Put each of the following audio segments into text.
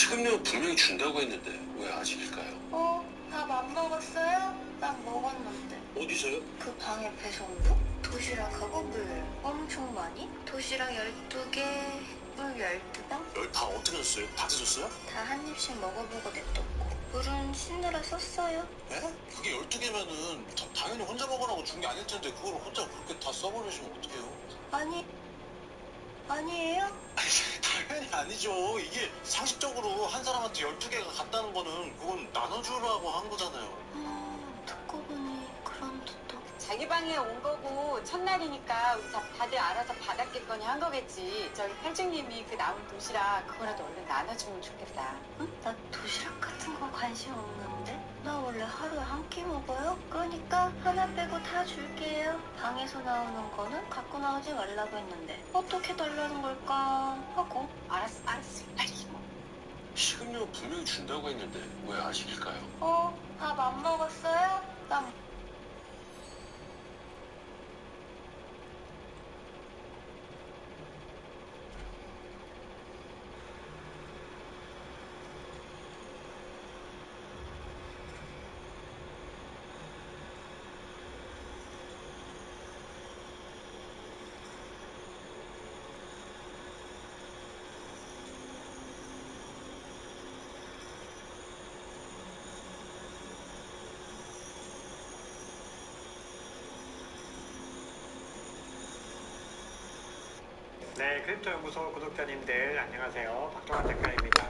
식음료 분명히 준다고 했는데 왜 아직일까요? 밥 안 먹었어요? 난 먹었는데. 어디서요? 그 방에 배송부? 도시락하고 물 엄청 많이? 도시락 12개, 물 12병? 여기 밥 어떻게 줬어요? 다 드셨어요? 다 한 입씩 먹어보고 냅뒀고 물은 씻느라 썼어요. 에? 그게 12개면은 당연히 혼자 먹으라고 준 게 아닐 텐데 그걸 혼자 그렇게 다 써버리시면 어떡해요? 아니에요? 당연히 아니죠. 이게 상식적으로 한 사람한테 12개가 갔다는 거는 그건 나눠주라고 한 거잖아요. 듣고 보니 그런 뜻도. 자기 방에 온 거고 첫날이니까 우리 다들 알아서 받았겠거니 한 거겠지. 저기 팔직님이 그 남은 도시락 그거라도 얼른 나눠주면 좋겠다. 응? 나 도시락 같은 거 관심 없는데? 나 원래 하루에 한 끼 먹어요? 그러니까 하나 빼고 다 줄게요. 방에서 나오는 거는 갖고 나오지 말라고 했는데 어떻게 달라는 걸까 하고. 알았어 빨리. 식음료 분명히 준다고 했는데 왜 아직일까요? 밥 안 먹었어요? 난 네, 크립토 연구소 구독자님들 안녕하세요. 박정환 작가입니다.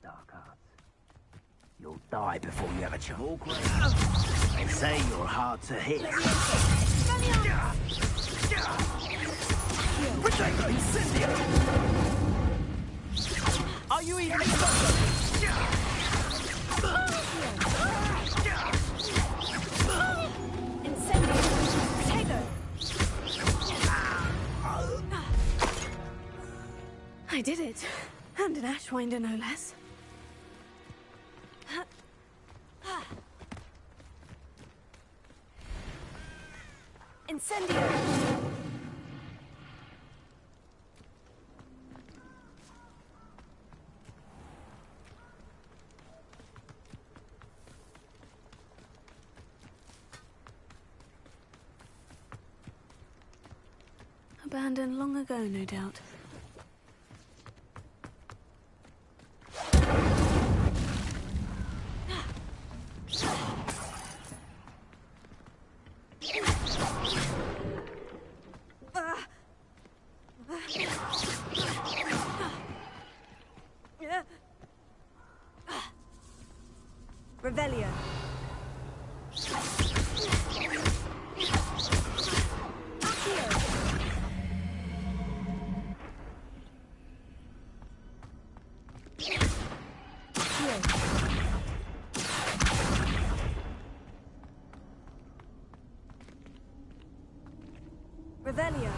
dark arts. You'll die before you have a chance. They say you're hard to hit. Are you even I did it. And an Ashwinder, no less. Incendio! Abandoned long ago, no doubt. Revelio. Revelio.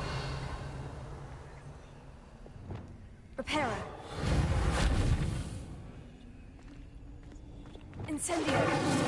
Reparo. Incendio.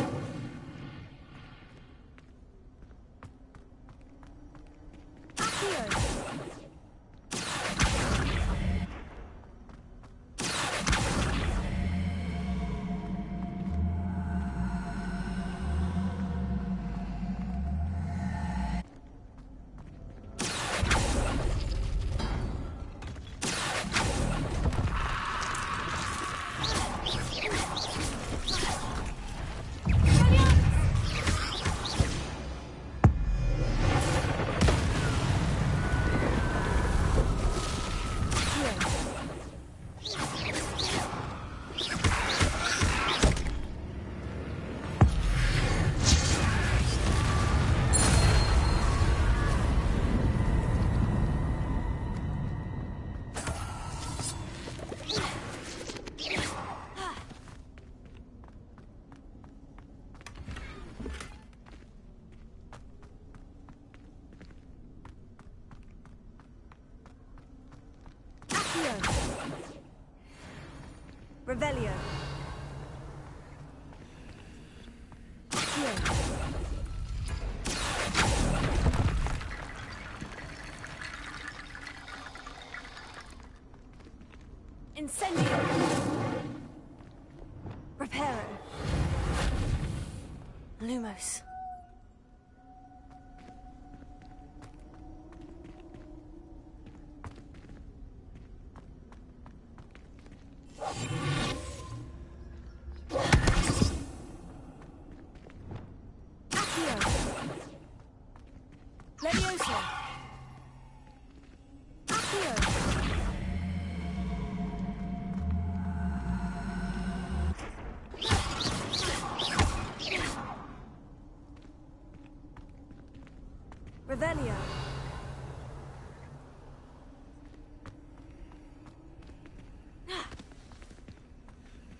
Revelio. Incendio. Reparo. Lumos. Leviosa. Accio. Revelio.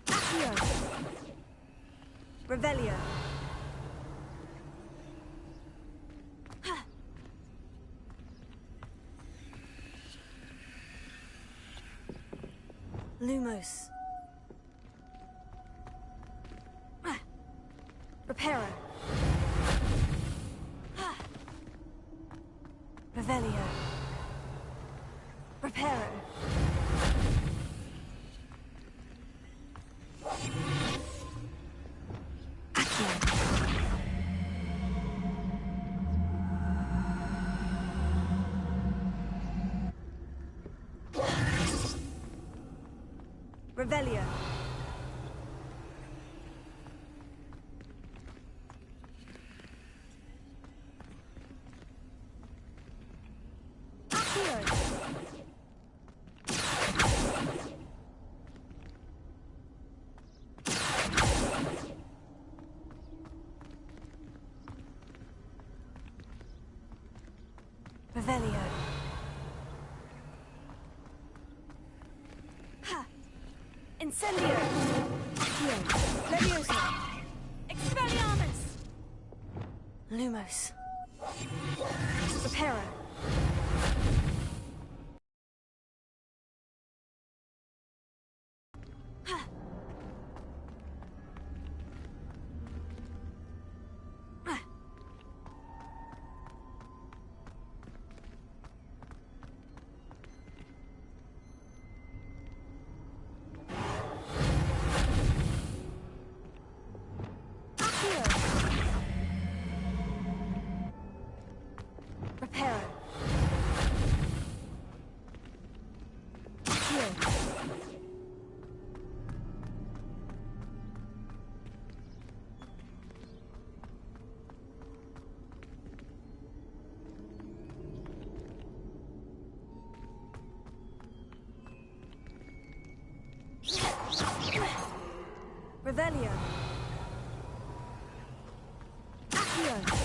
Accio. Revelio. Lumos. Reparo. Revelio. Reparo. Accio. Revelio. Accio. Revelio. Ha! Incendio! Accio! Levioso! Expelliarmus! Lumos. Reparo. Ha! Ah. Accio! Reparo. Accio! Revelio. Accio.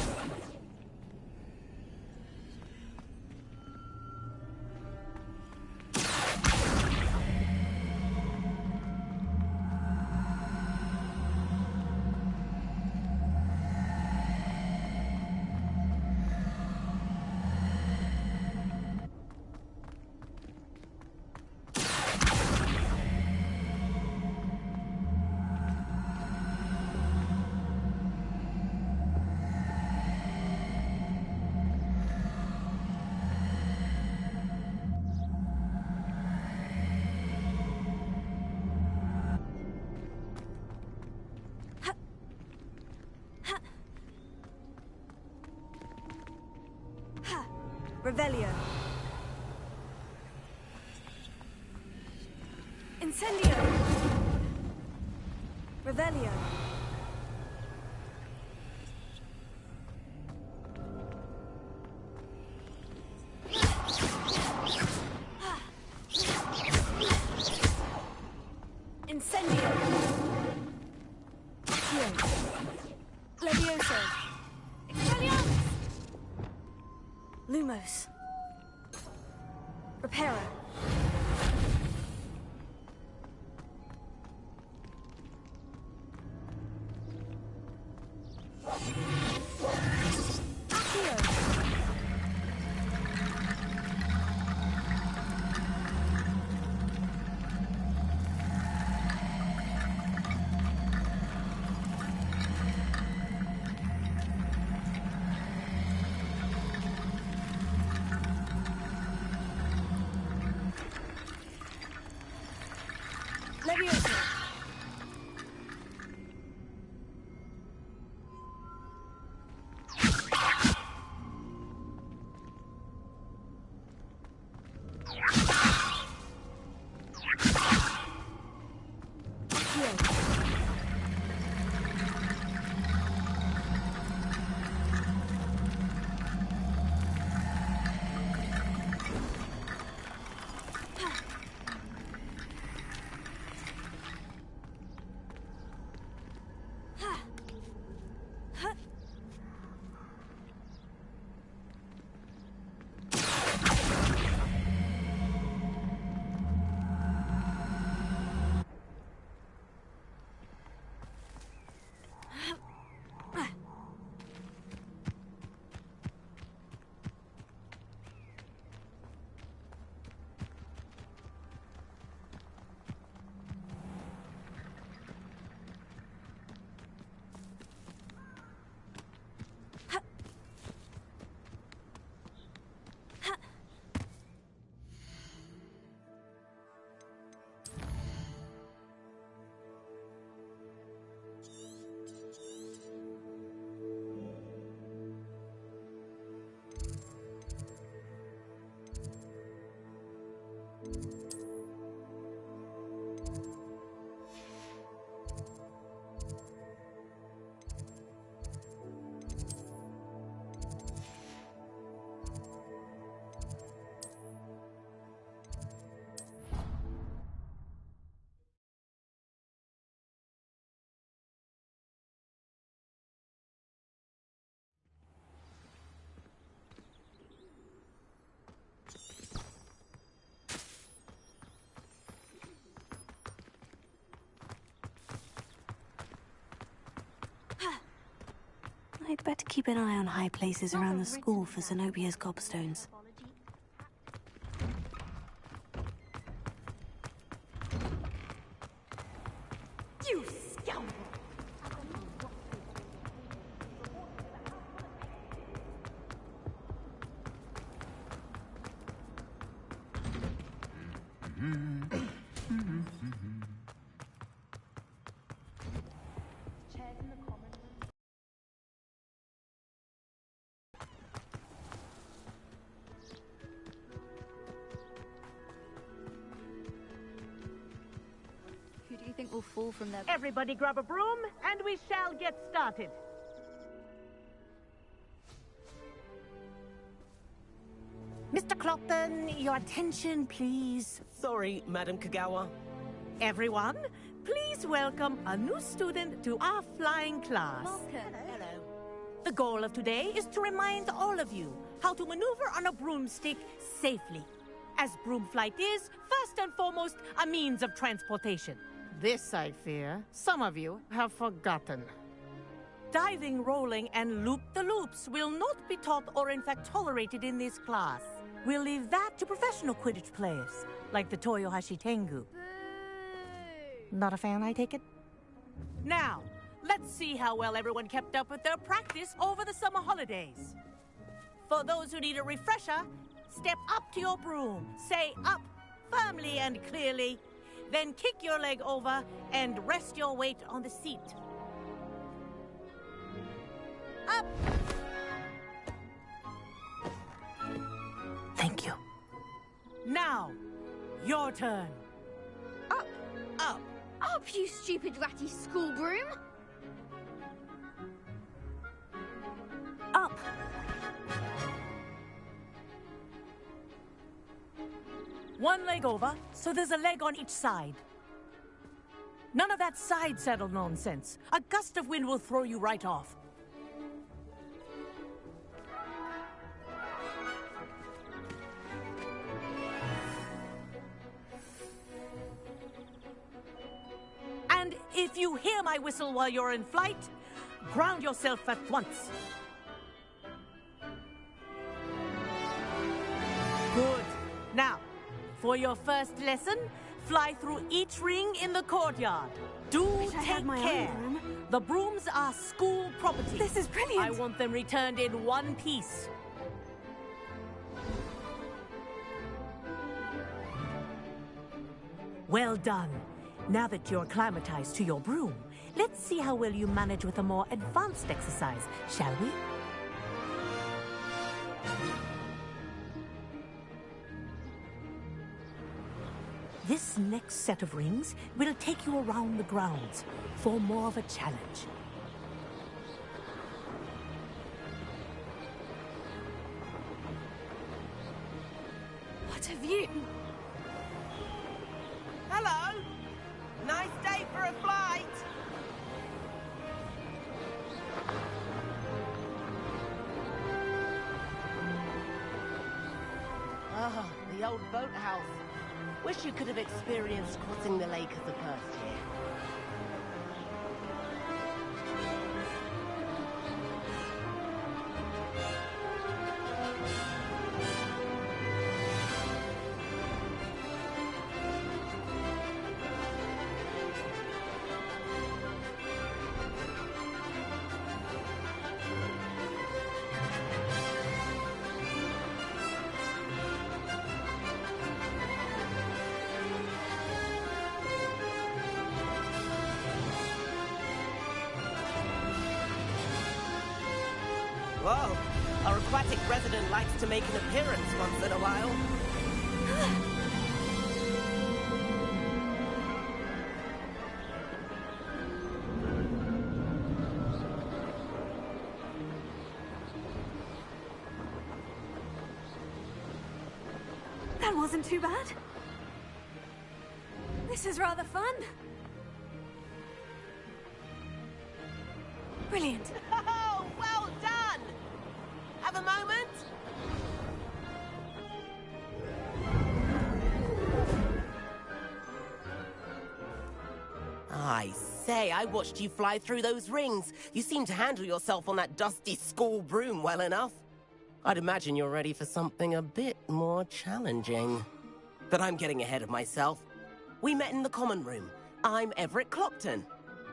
Ha! Revelio. Incendio. Revelio. Ha! Incendio. Accio. Levioso. Expelliarmus. Lumos. Reparo. Accio. Levioso. Accio. Ha! Ha! I'd better keep an eye on high places around the school for Zenobia's gobstones. You scoundrel! Who do you think will fall from their... Everybody grab a broom, and we shall get started. Mr. Clopton, your attention, please. Sorry, Madam Kagawa. Everyone, please welcome a new student to our flying class. Hello. The goal of today is to remind all of you how to maneuver on a broomstick safely. As broom flight is, first and foremost, a means of transportation. This, I fear, some of you have forgotten. Diving, rolling, and loop-the-loops will not be taught or in fact tolerated in this class. We'll leave that to professional Quidditch players, like the Toyohashi Tengu. Not a fan, I take it? Now, let's see how well everyone kept up with their practice over the summer holidays. For those who need a refresher, step up to your broom, say up firmly and clearly, then kick your leg over and rest your weight on the seat. Up! Thank you. Now, your turn. Up! Up! Up, you stupid ratty school broom! Up! One leg over, so there's a leg on each side. None of that side saddle nonsense. A gust of wind will throw you right off. And if you hear my whistle while you're in flight, ground yourself at once. Good. Now, for your first lesson, fly through each ring in the courtyard. Do Wish I had take my own care. broom. The brooms are school property. This is brilliant. I want them returned in one piece. Well done. Now that you're acclimatized to your broom, let's see how well you manage with a more advanced exercise, shall we? This next set of rings will take you around the grounds for more of a challenge. What a view! Hello! Nice day for a flight! Ah, the old boathouse. Wish you could have experienced crossing the lake as a first year. Whoa, our aquatic resident likes to make an appearance once in a while. That wasn't too bad. This is rather fun. Brilliant. Oh, well done! Have a moment? I say, I watched you fly through those rings. You seem to handle yourself on that dusty school broom well enough. I'd imagine you're ready for something a bit more challenging. But I'm getting ahead of myself. We met in the common room. I'm Everett Clopton.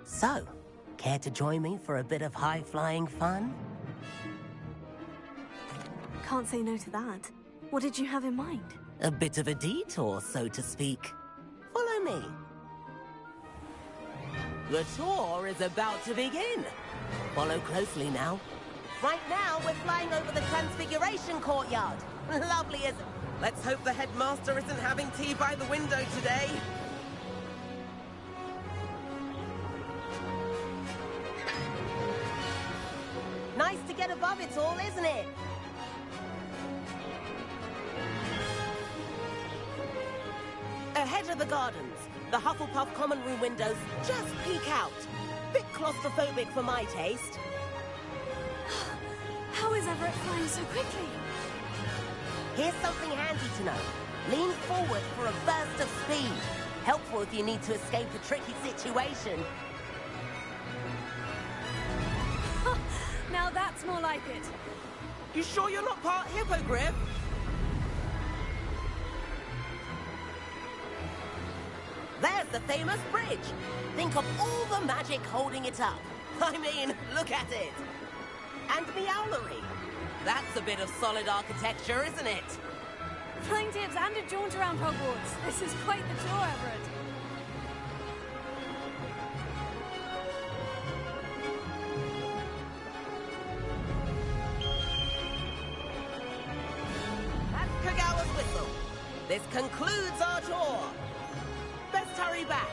So, care to join me for a bit of high-flying fun? Can't say no to that. What did you have in mind? A bit of a detour, so to speak. Follow me. The tour is about to begin. Follow closely now. Right now, we're flying over the Transfiguration Courtyard. Lovely, isn't it? Let's hope the headmaster isn't having tea by the window today. Nice to get above it all, isn't it? Ahead of the gardens, the Hufflepuff common room windows just peek out. Bit claustrophobic for my taste. How is Everett flying so quickly? Here's something handy to know. Lean forward for a burst of speed. Helpful if you need to escape a tricky situation. Now that's more like it. You sure you're not part hippogriff? There's the famous bridge. Think of all the magic holding it up. I mean, look at it. And Meowlery. That's a bit of solid architecture, isn't it? Flying tips and a jaunt around Hogwarts. This is quite the tour, Everett. That's Kagawa's whistle. This concludes our tour. Best hurry back.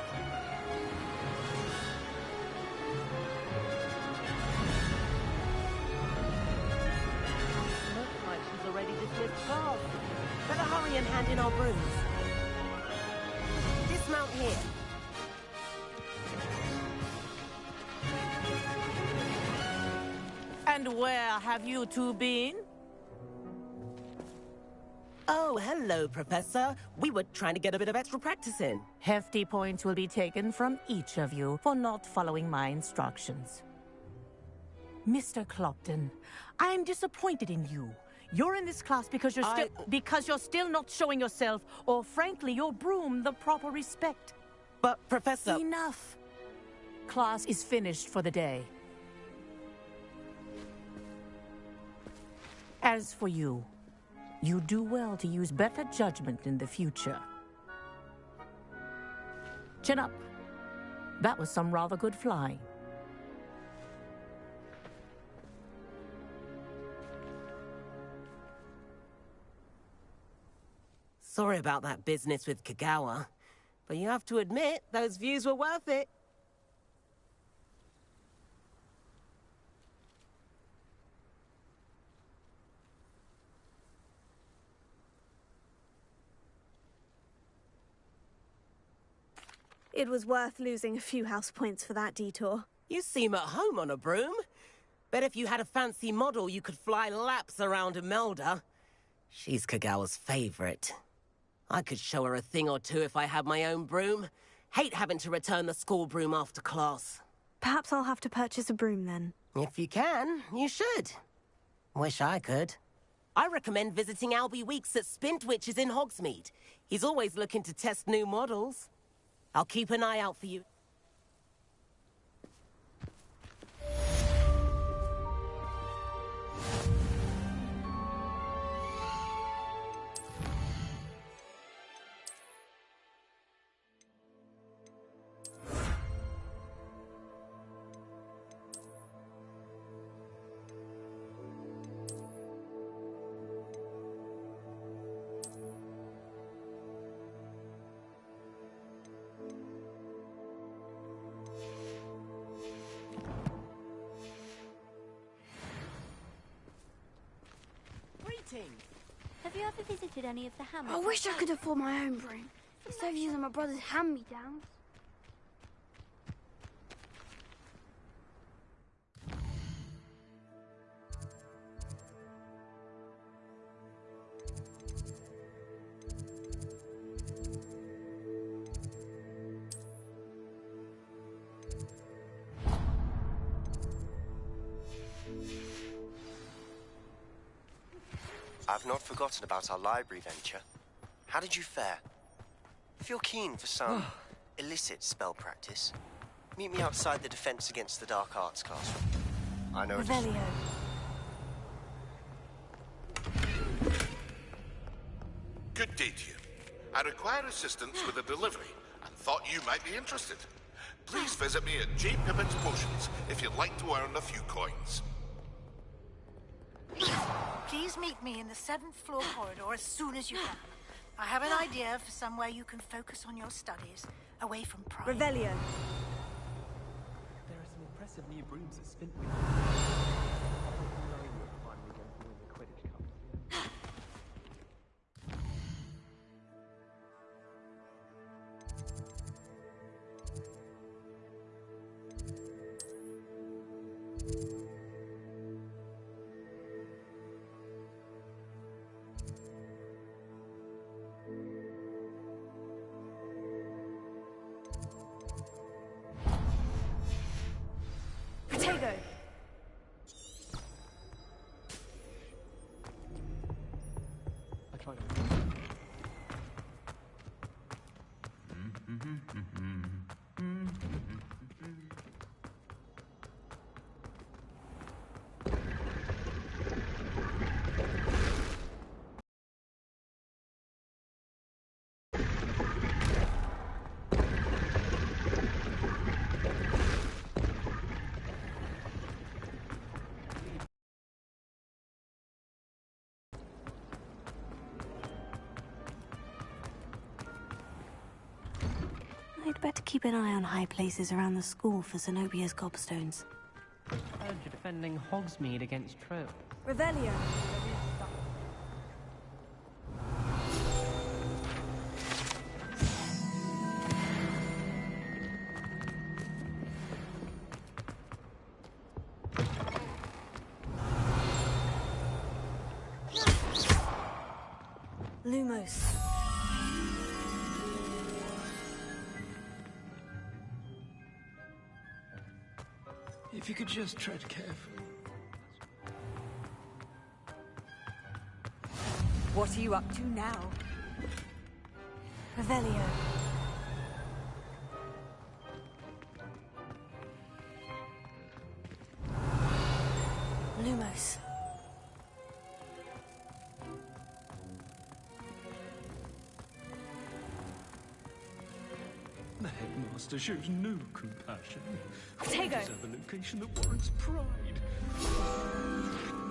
Looks like she's already dismissed class. Better hurry and hand in our brooms. Dismount here. And where have you two been? Oh, hello, Professor. We were trying to get a bit of extra practice in. Hefty points will be taken from each of you for not following my instructions. Mr. Clopton, I'm disappointed in you. You're in this class because you're still not showing yourself, or frankly, your broom the proper respect. But, Professor... Enough. Class is finished for the day. As for you, you do well to use better judgment in the future. Chin up. That was some rather good flying. Sorry about that business with Kagawa, but you have to admit, those views were worth it. It was worth losing a few house points for that detour. You seem at home on a broom. Bet if you had a fancy model, you could fly laps around Imelda. She's Kagawa's favorite. I could show her a thing or two if I had my own broom. Hate having to return the school broom after class. Perhaps I'll have to purchase a broom then. If you can, you should. Wish I could. I recommend visiting Albie Weeks at Spintwitches in Hogsmeade. He's always looking to test new models. I'll keep an eye out for you. Have you ever visited any of the hamlets? I wish I could afford my own broom, instead of using my brother's hand-me-downs. I've not forgotten about our library venture. How did you fare? If you're keen for some illicit spell practice, meet me outside the Defense Against the Dark Arts classroom. I know it is... Revelio. Good day to you. I require assistance with a delivery and thought you might be interested. Please visit me at J. Pippett's Potions if you'd like to earn a few coins. Please meet me in the 7th floor corridor as soon as you can. I have an idea for somewhere you can focus on your studies, away from pride. Revelio. There are some impressive new brooms at Spintwheel. Potato. I tried it. I'd better keep an eye on high places around the school for Zenobia's gobstones. Heard you're defending Hogsmeade against Troll. Revelio. Lumos. If you could just tread carefully. What are you up to now? Revelio. Lumos. The headmaster shows no compassion. Potato. Is a location that warrants pride.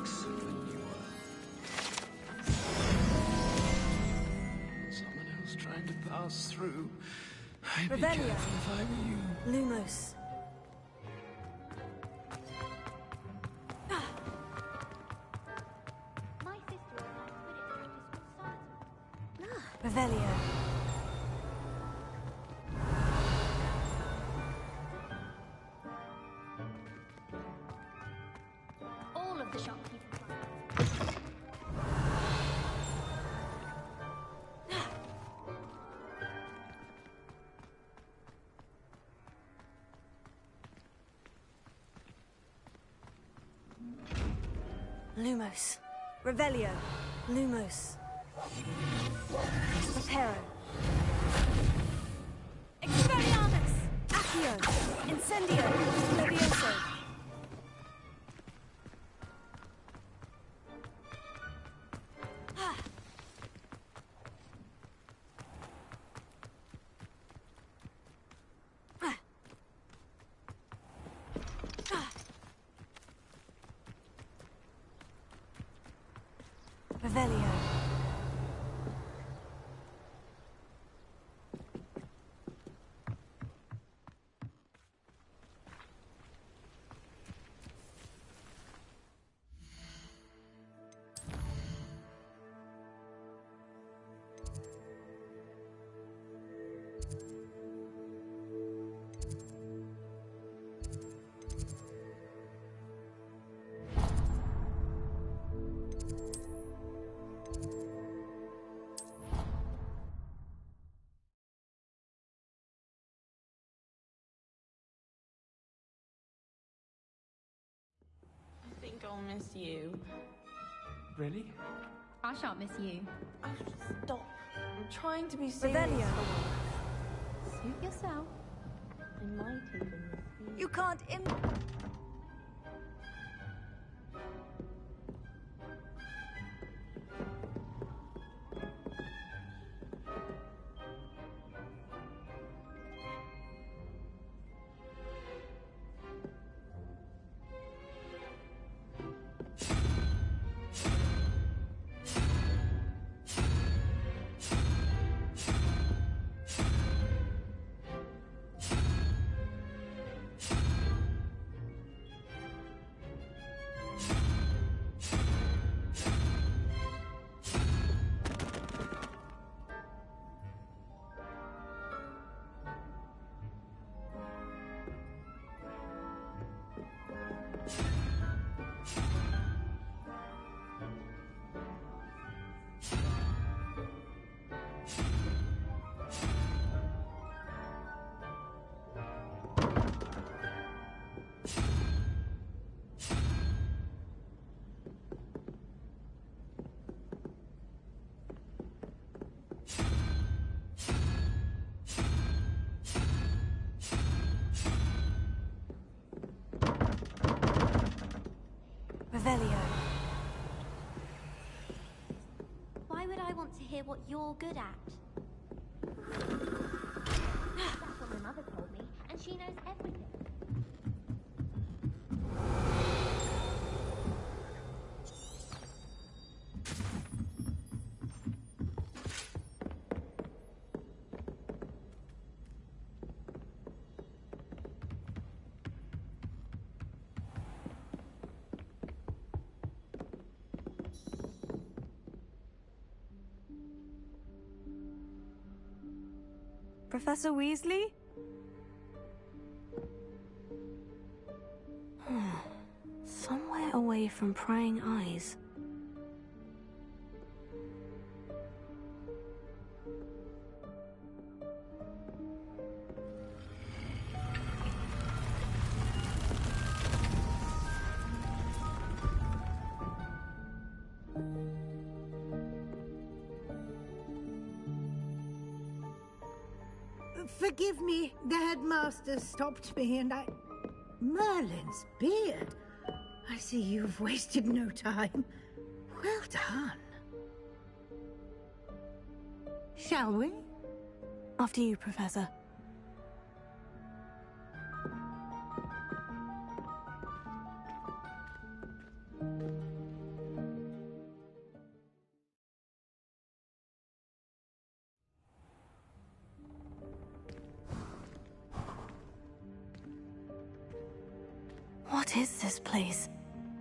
Except when you are someone else trying to pass through. I'd be Revelio. careful if I were you. Lumos. My sister and I Quidditch practice was Revelio. all of the shopkeepers. Lumos. Revelio. Lumos. Reparo. Expelliarmus. Accio. Incendio. Levioso. Revelio. I think I'll miss you. Really? I shan't miss you. Stop. I'm trying to be serious. Revelio. Suit yourself. I might even miss you. You can't Revelio. Why would I want to hear what you're good at? That's what my mother told me, and she knows everything. Professor Weasley? Somewhere away from prying eyes. Forgive me, the headmaster stopped me and I... Merlin's beard. I see you've wasted no time. Well done. Shall we? After you, Professor. What is this place?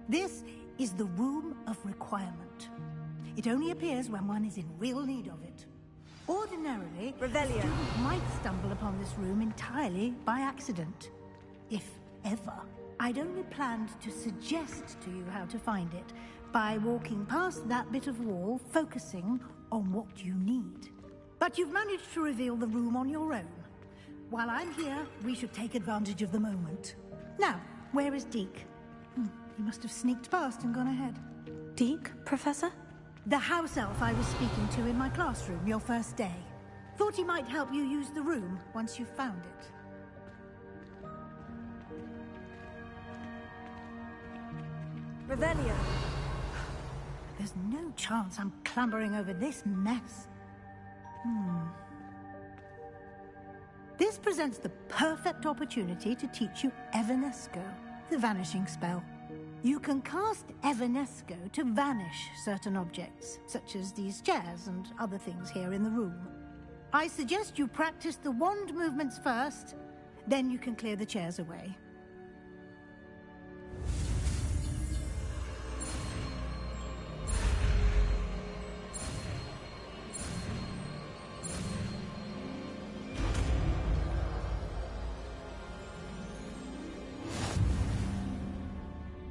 This is the Room of Requirement. It only appears when one is in real need of it. Ordinarily, a student might stumble upon this room entirely by accident. If ever. I'd only planned to suggest to you how to find it by walking past that bit of wall, focusing on what you need. But you've managed to reveal the room on your own. While I'm here, we should take advantage of the moment. Now, where is Deke? He must have sneaked past and gone ahead. Deke, Professor? The house elf I was speaking to in my classroom your first day. Thought he might help you use the room once you found it. Revelio. There's no chance I'm clambering over this mess. This presents the perfect opportunity to teach you Evanesco, the vanishing spell. You can cast Evanesco to vanish certain objects, such as these chairs and other things here in the room. I suggest you practice the wand movements first, then you can clear the chairs away.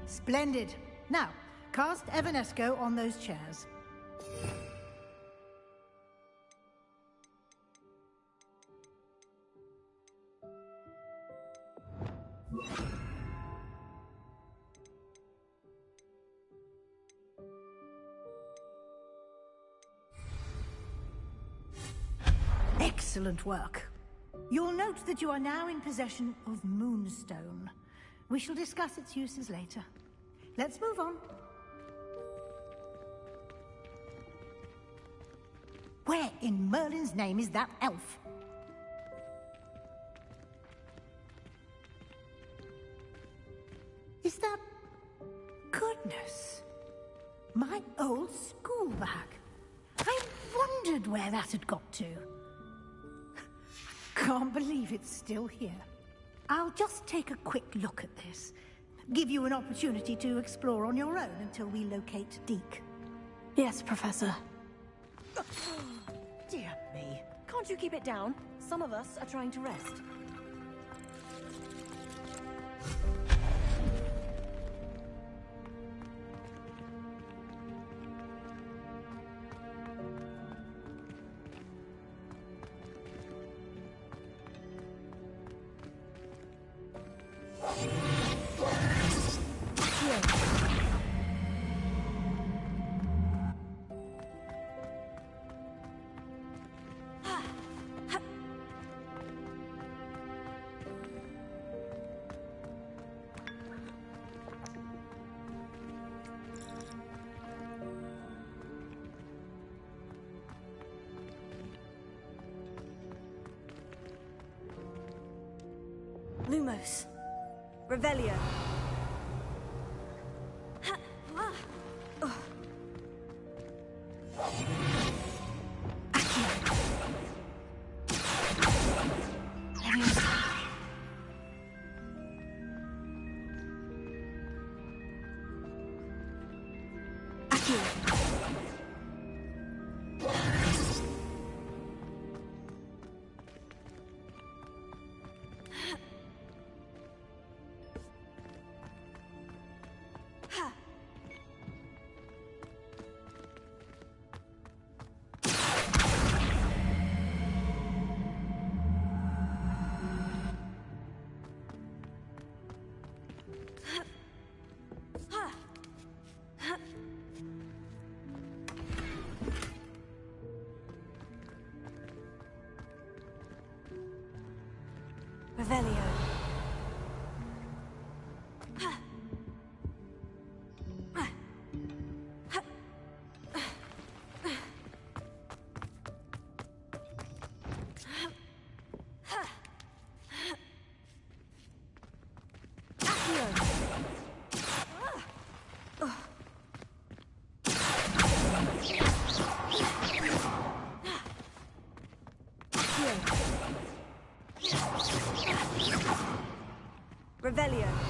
Splendid. Now, cast Evanesco on those chairs. Excellent work. You'll note that you are now in possession of Moonstone. We shall discuss its uses later. Let's move on. Where in Merlin's name is that elf? Is that... Goodness. My old school bag. I wondered where that had got to. Can't believe it's still here. I'll just take a quick look at this. Give you an opportunity to explore on your own until we locate Deke. Yes, Professor. Dear me. Can't you keep it down? Some of us are trying to rest. Lumos. Revelio. Revelio. Revelio.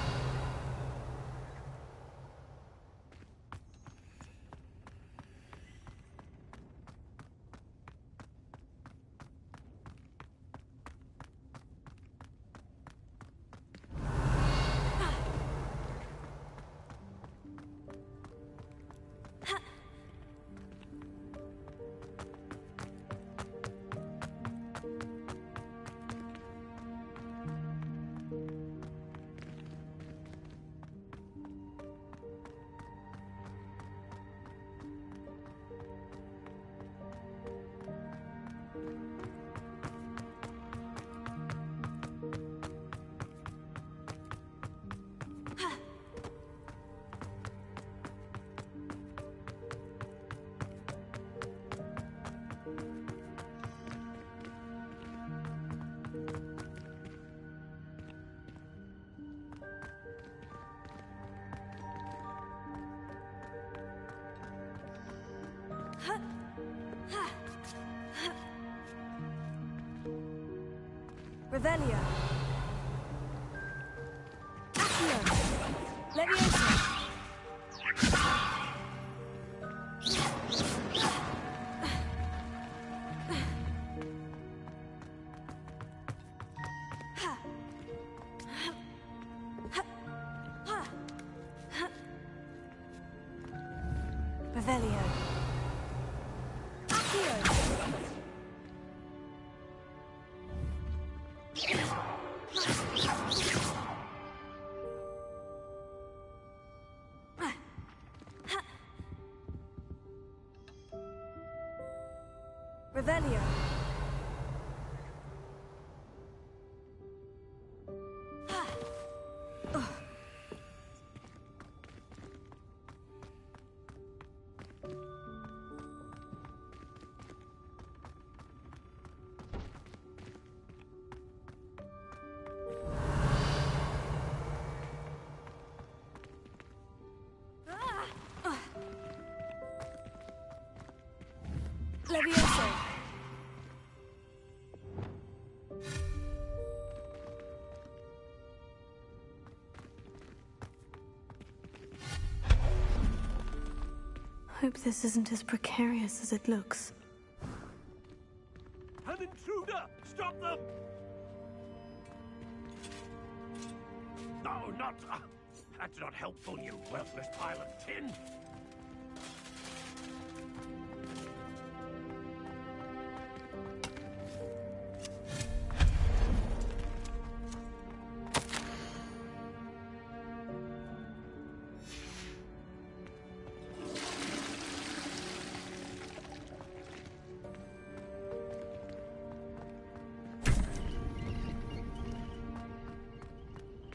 Revelio. Accio. Leviosa. Revelio. Revelio. hope this isn't as precarious as it looks. An intruder! Stop them! No, not... that's not helpful, you worthless pile of tin!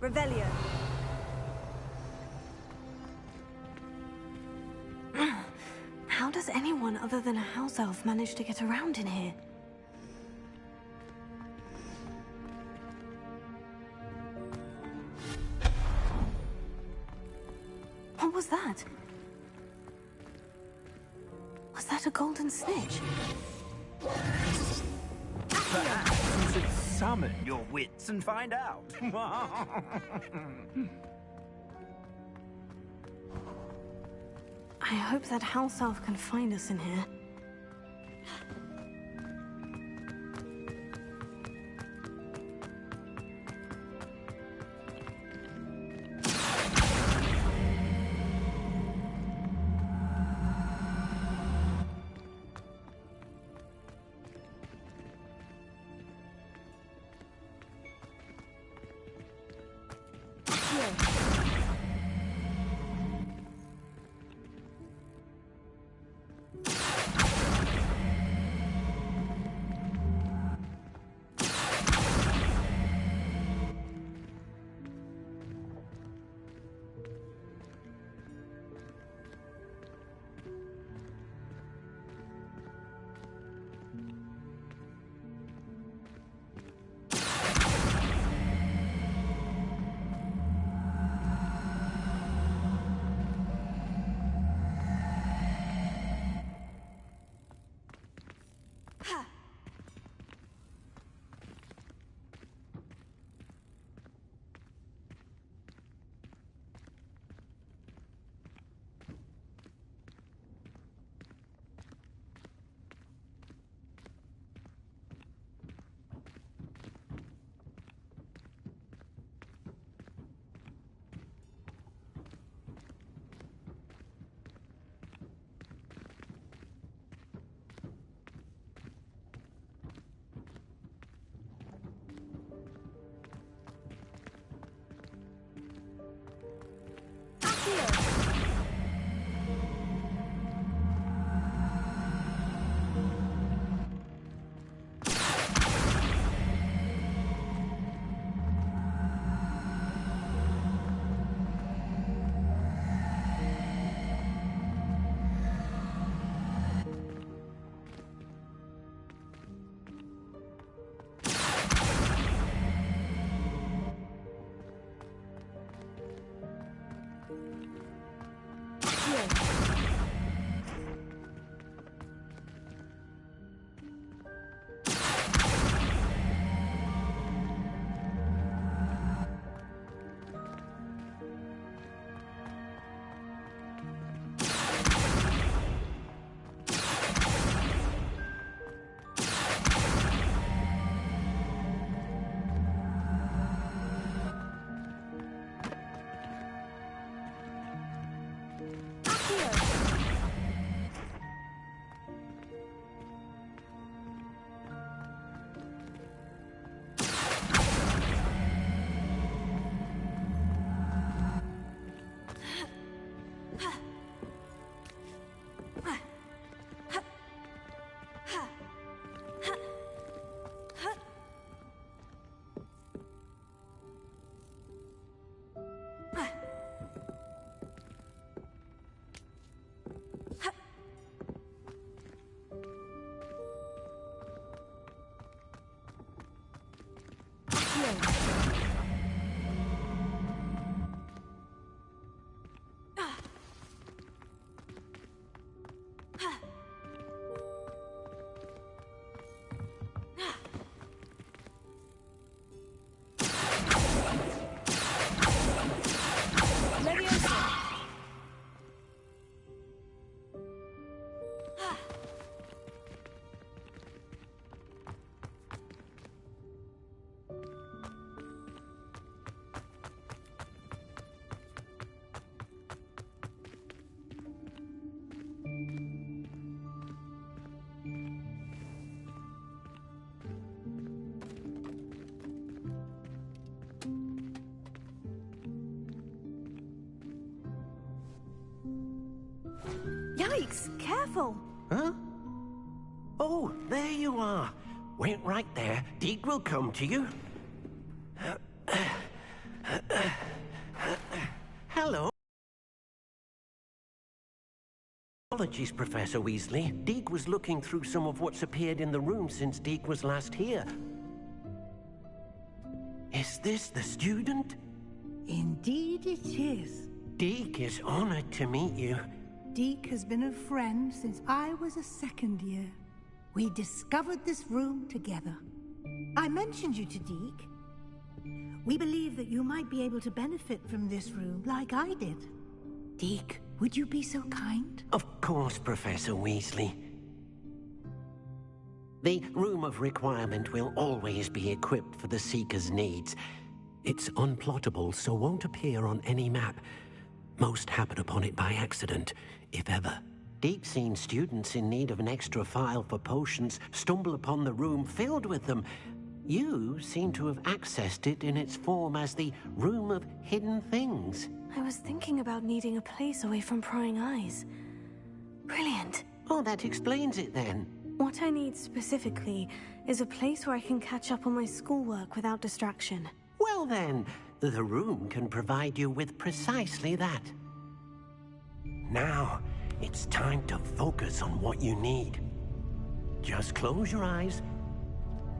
Revelio. How does anyone other than a house elf manage to get around in here? What was that? Was that a golden snitch? Perhaps you should summon your wits and find out. I hope that house elf can find us in here. Here. Yikes! Careful! Huh? Oh, there you are. Wait right there. Deke will come to you. Hello. Apologies, Professor Weasley. Deke was looking through some of what's appeared in the room since Deke was last here. Is this the student? Indeed it is. Deke is honored to meet you. Deke has been a friend since I was a second year. We discovered this room together. I mentioned you to Deke. We believe that you might be able to benefit from this room like I did. Deke, would you be so kind? Of course, Professor Weasley. The Room of Requirement will always be equipped for the Seeker's needs. It's unplottable, so won't appear on any map. Most happen upon it by accident, if ever. Deke's seen students in need of an extra file for potions stumble upon the room filled with them. You seem to have accessed it in its form as the Room of Hidden Things. I was thinking about needing a place away from prying eyes. Brilliant. Oh, that explains it then. What I need specifically is a place where I can catch up on my schoolwork without distraction. Well then, the room can provide you with precisely that. Now, it's time to focus on what you need. Just close your eyes.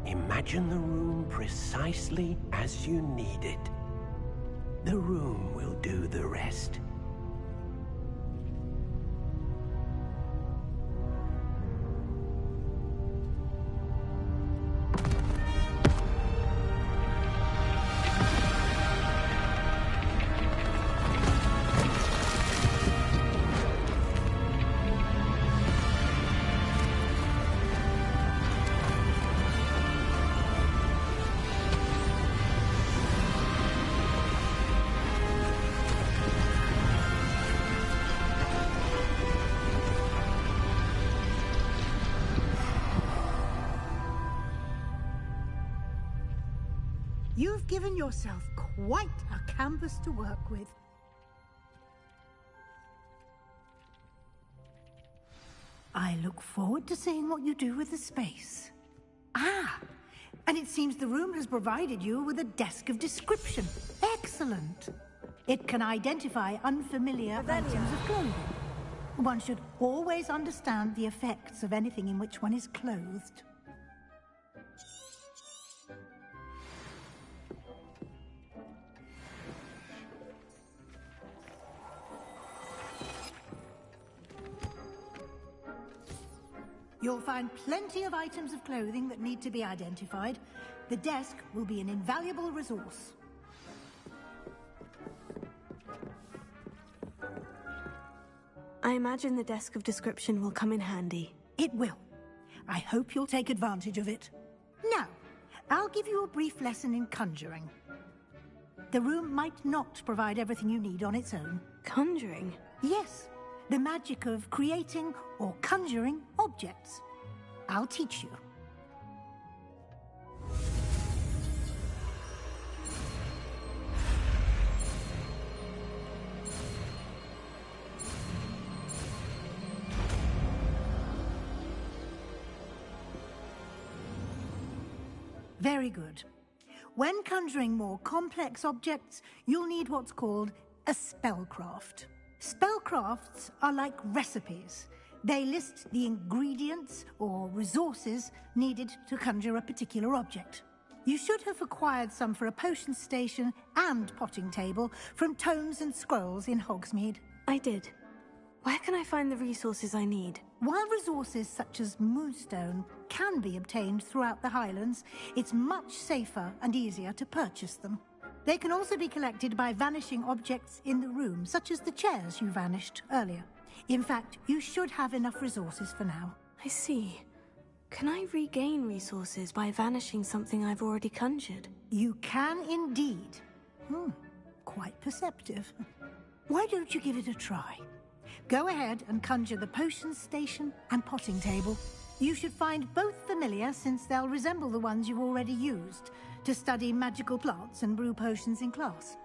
Imagine the room precisely as you need it. The room will do the rest. You've given yourself quite a canvas to work with. I look forward to seeing what you do with the space. Ah, and it seems the room has provided you with a desk of description. Excellent. It can identify unfamiliar items of clothing. One should always understand the effects of anything in which one is clothed. You'll find plenty of items of clothing that need to be identified. The desk will be an invaluable resource. I imagine the desk of description will come in handy. It will. I hope you'll take advantage of it. Now, I'll give you a brief lesson in conjuring. The room might not provide everything you need on its own. Conjuring? Yes. The magic of creating or conjuring objects. I'll teach you. Very good. When conjuring more complex objects, you'll need what's called a spellcraft. Spellcrafts are like recipes. They list the ingredients or resources needed to conjure a particular object. You should have acquired some for a potion station and potting table from tomes and scrolls in Hogsmeade. I did. Where can I find the resources I need? While resources such as moonstone can be obtained throughout the Highlands, it's much safer and easier to purchase them. They can also be collected by vanishing objects in the room, such as the chairs you vanished earlier. In fact, you should have enough resources for now. I see. Can I regain resources by vanishing something I've already conjured? You can indeed. Quite perceptive. Why don't you give it a try? Go ahead and conjure the potion station and potting table. You should find both familiar, since they'll resemble the ones you've already used to study magical plants and brew potions in class.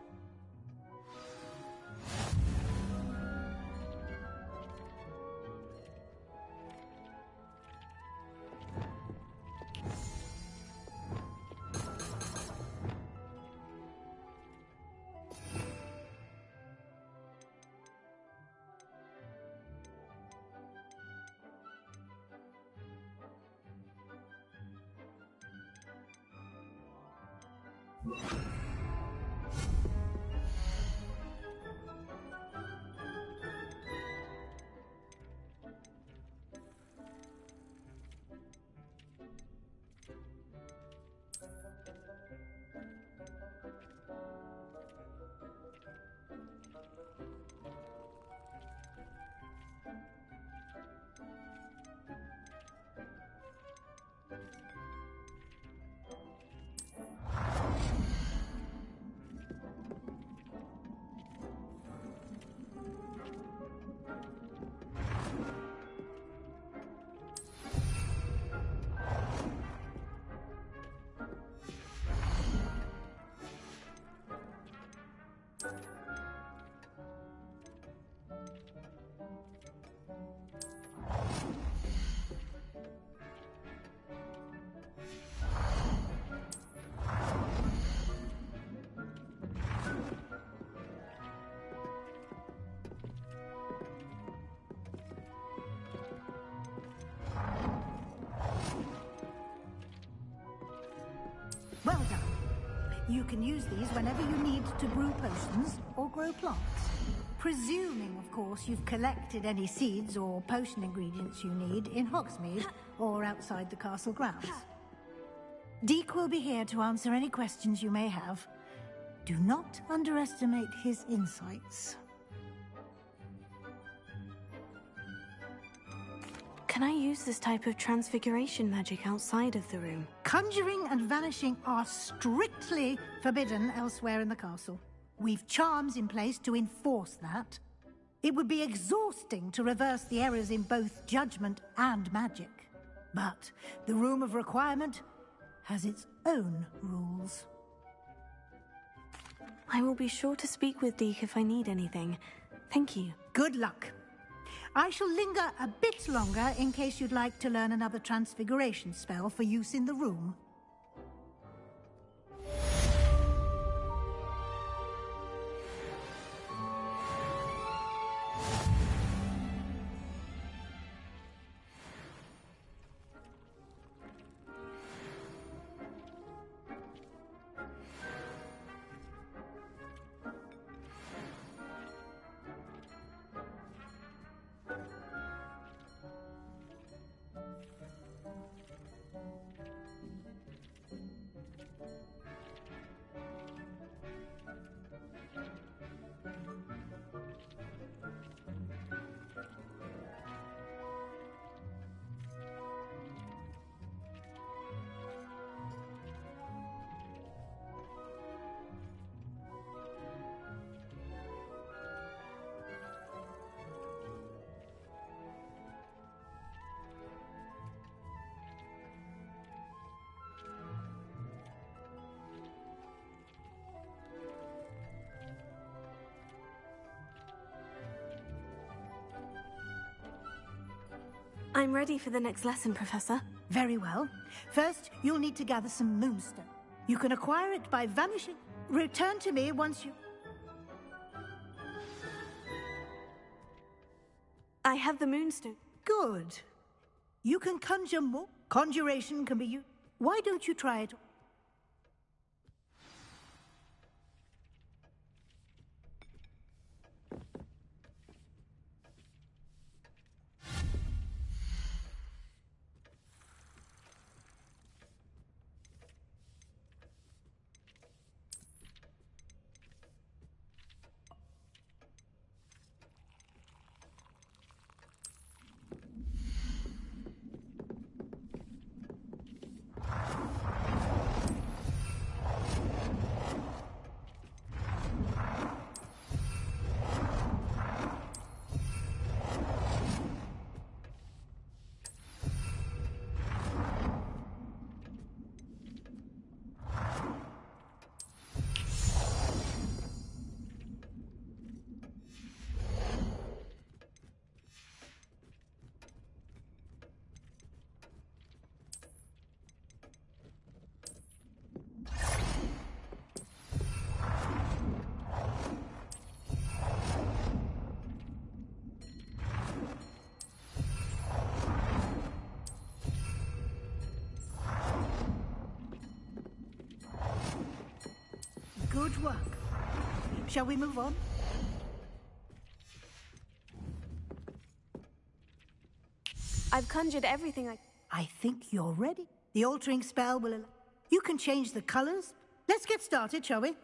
Well done. You can use these whenever you need to brew potions or grow plants. Presuming, of course, you've collected any seeds or potion ingredients you need in Hogsmeade or outside the castle grounds. Deke will be here to answer any questions you may have. Do not underestimate his insights. Can I use this type of transfiguration magic outside of the room? Conjuring and vanishing are strictly forbidden elsewhere in the castle. We've charms in place to enforce that. It would be exhausting to reverse the errors in both judgment and magic. But the Room of Requirement has its own rules. I will be sure to speak with Deke if I need anything. Thank you. Good luck. I shall linger a bit longer in case you'd like to learn another transfiguration spell for use in the room. I'm ready for the next lesson, Professor. Very well. First, you'll need to gather some moonstone. You can acquire it by vanishing. Return to me once you... I have the moonstone. Good. You can conjure more. Conjuration can be used. Why don't you try it? Good work. Shall we move on? I've conjured everything I think you're ready. The altering spell will... You can change the colors. Let's get started, shall we?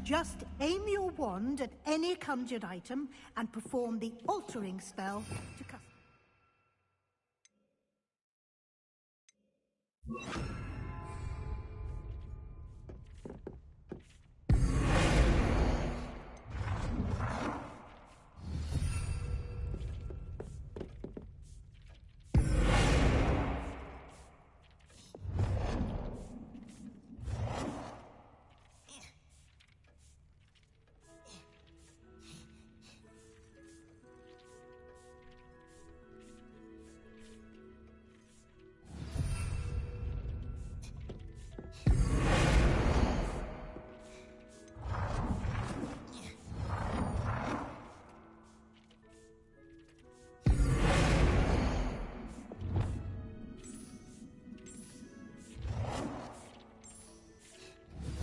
Just aim your wand at any conjured item and perform the altering spell to cast.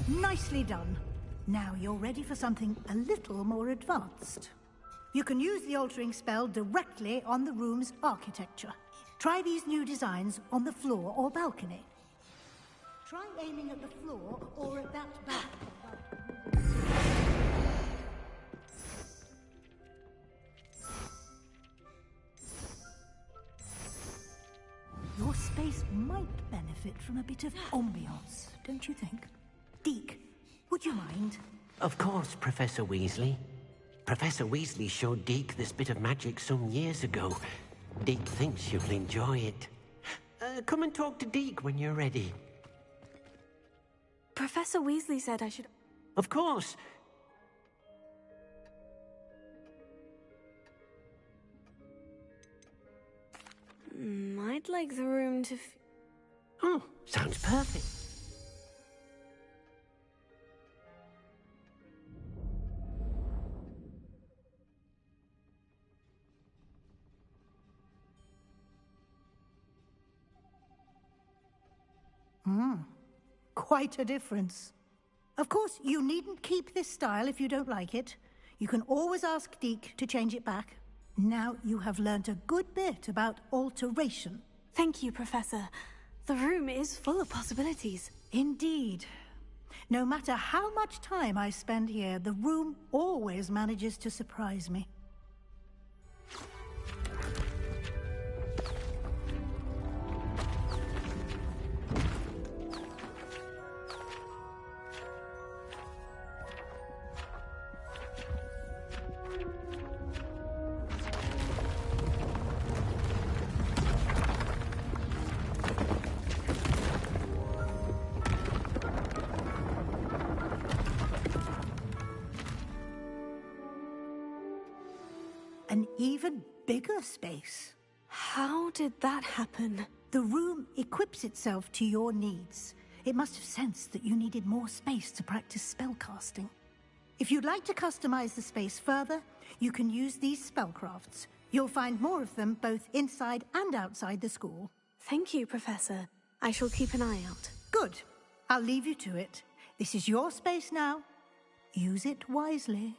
Nicely done. Now you're ready for something a little more advanced. You can use the altering spell directly on the room's architecture. Try these new designs on the floor or balcony. Try aiming at the floor or at that balcony. Your space might benefit from a bit of ambiance, don't you think? Deke, would you mind? Of course, Professor Weasley. Professor Weasley showed Deke this bit of magic some years ago. Deke thinks you'll enjoy it. Come and talk to Deke when you're ready. Professor Weasley said I should... Of course. I'd like the room to... Oh, sounds perfect. Quite a difference. Of course, you needn't keep this style if you don't like it. You can always ask Deke to change it back. Now you have learnt a good bit about alteration. Thank you, Professor. The room is full of possibilities. Indeed. No matter how much time I spend here, the room always manages to surprise me. An even bigger space. How did that happen? The room equips itself to your needs. It must have sensed that you needed more space to practice spellcasting. If you'd like to customize the space further, you can use these spellcrafts. You'll find more of them both inside and outside the school. Thank you, Professor. I shall keep an eye out. Good. I'll leave you to it. This is your space now. Use it wisely.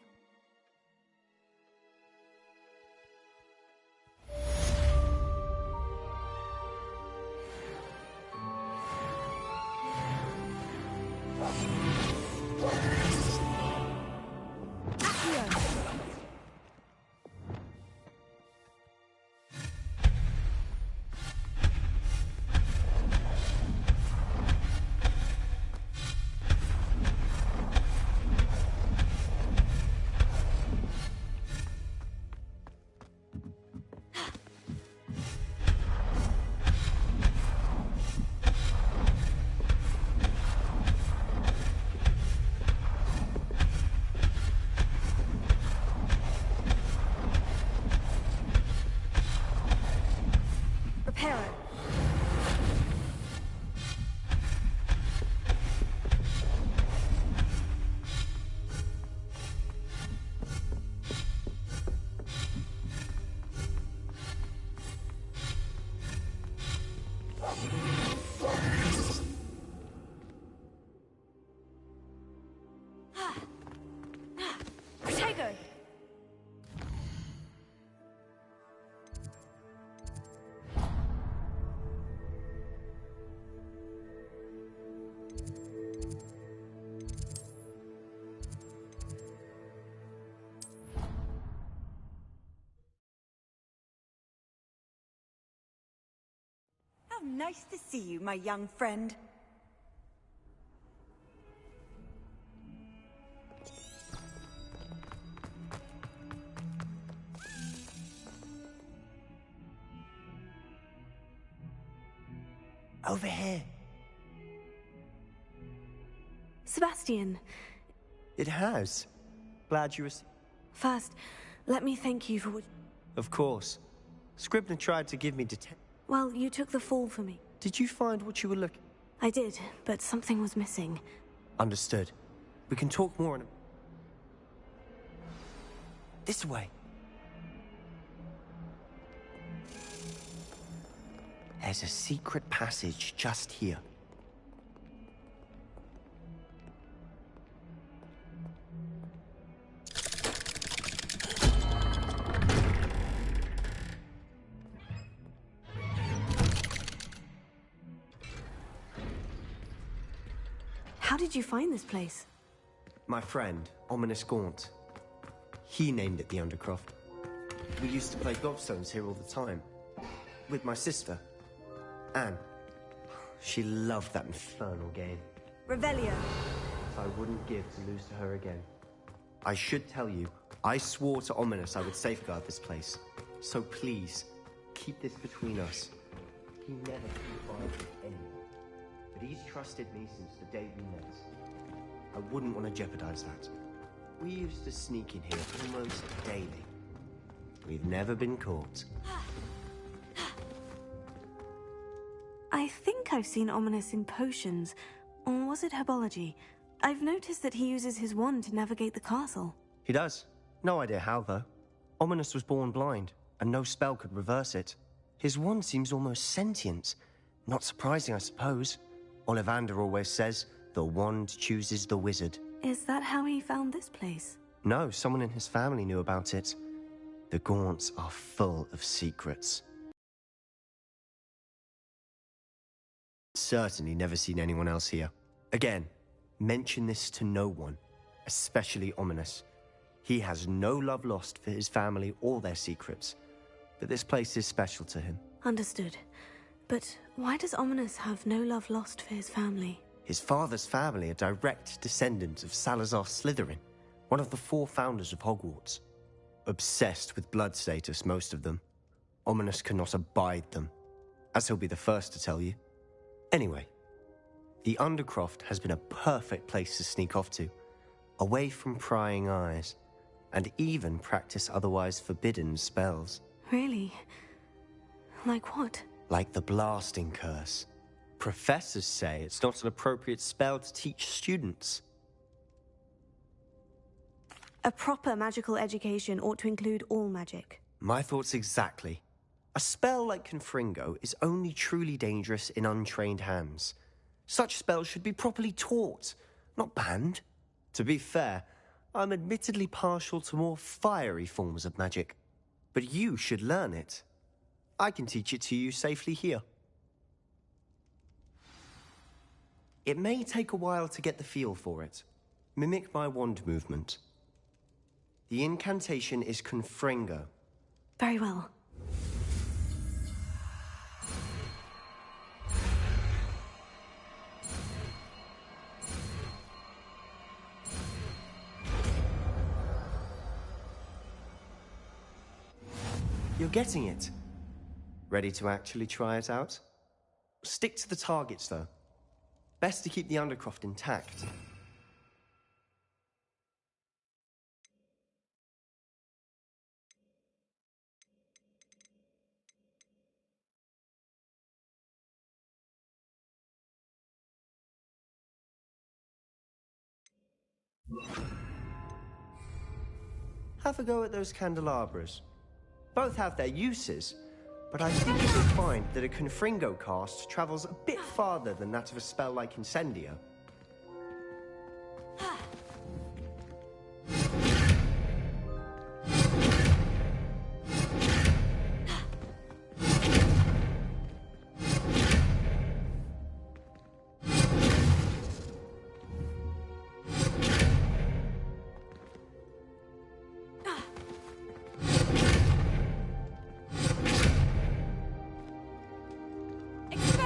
nice to see you, my young friend. Over here. Sebastian. It has. Glad you were... First, let me thank you for what... Of course. Scribner tried to give me Well, you took the fall for me. Did you find what you were looking... I did, but something was missing. Understood. We can talk more in a... This way. There's a secret passage just here. How did you find this place? My friend, Ominous Gaunt. He named it the Undercroft. We used to play gobstones here all the time. With my sister, Anne. She loved that infernal game. Revelio. I wouldn't give to lose to her again. I should tell you, I swore to Ominous I would safeguard this place. So please, keep this between us. He never confided in anyone. But he's trusted me since the day we met. I wouldn't want to jeopardize that. We used to sneak in here almost daily. We've never been caught. I think I've seen Ominous in potions. Or was it herbology? I've noticed that he uses his wand to navigate the castle. He does. No idea how, though. Ominous was born blind, and no spell could reverse it. His wand seems almost sentient. Not surprising, I suppose. Ollivander always says, the wand chooses the wizard. Is that how he found this place? No, someone in his family knew about it. The Gaunts are full of secrets. Certainly never seen anyone else here. Again, mention this to no one, especially Ominous. He has no love lost for his family or their secrets, but this place is special to him. Understood. But why does Ominous have no love lost for his family? His father's family are direct descendants of Salazar Slytherin, one of the 4 founders of Hogwarts. Obsessed with blood status, most of them. Ominous cannot abide them, as he'll be the first to tell you. Anyway, the Undercroft has been a perfect place to sneak off to, away from prying eyes, and even practice otherwise forbidden spells. Really? Like what? Like the blasting curse. Professors say it's not an appropriate spell to teach students. A proper magical education ought to include all magic. My thoughts exactly. A spell like Confringo is only truly dangerous in untrained hands. Such spells should be properly taught, not banned. To be fair, I'm admittedly partial to more fiery forms of magic. But you should learn it. I can teach it to you safely here. It may take a while to get the feel for it. Mimic my wand movement. The incantation is Confringo. Very well. You're getting it. Ready to actually try it out? Stick to the targets, though. Best to keep the Undercroft intact. Have a go at those candelabras. Both have their uses, but I think you'll find that a Confringo cast travels a bit farther than that of a spell like Incendio. Expect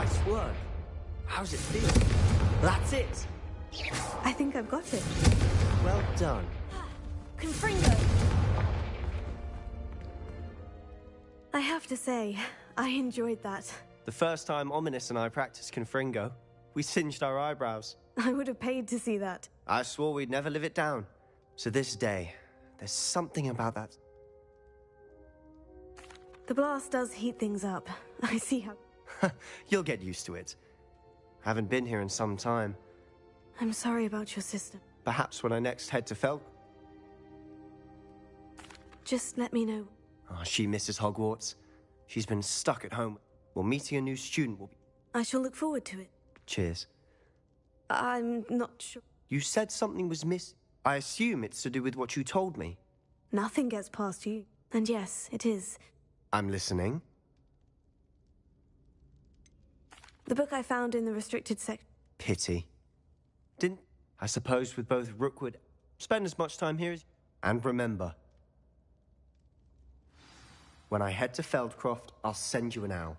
Nice work. How's it feel? That's it. I think I've got it. Well done. Confringo! I have to say, I enjoyed that. The first time Ominous and I practiced Confringo, we singed our eyebrows. I would have paid to see that. I swore we'd never live it down. So this day, there's something about that. The blast does heat things up. I see how... You'll get used to it. Haven't been here in some time. I'm sorry about your sister. Perhaps when I next head to Fel... Just let me know. Oh, she misses Hogwarts. She's been stuck at home. Well, meeting a new student will be... I shall look forward to it. Cheers. I'm not sure. You said something was missing. I assume it's to do with what you told me. Nothing gets past you. And yes, it is. I'm listening. The book I found in the restricted section. Pity. Didn't... I suppose with both Rookwood... Spend as much time here as... And remember... When I head to Feldcroft, I'll send you an owl.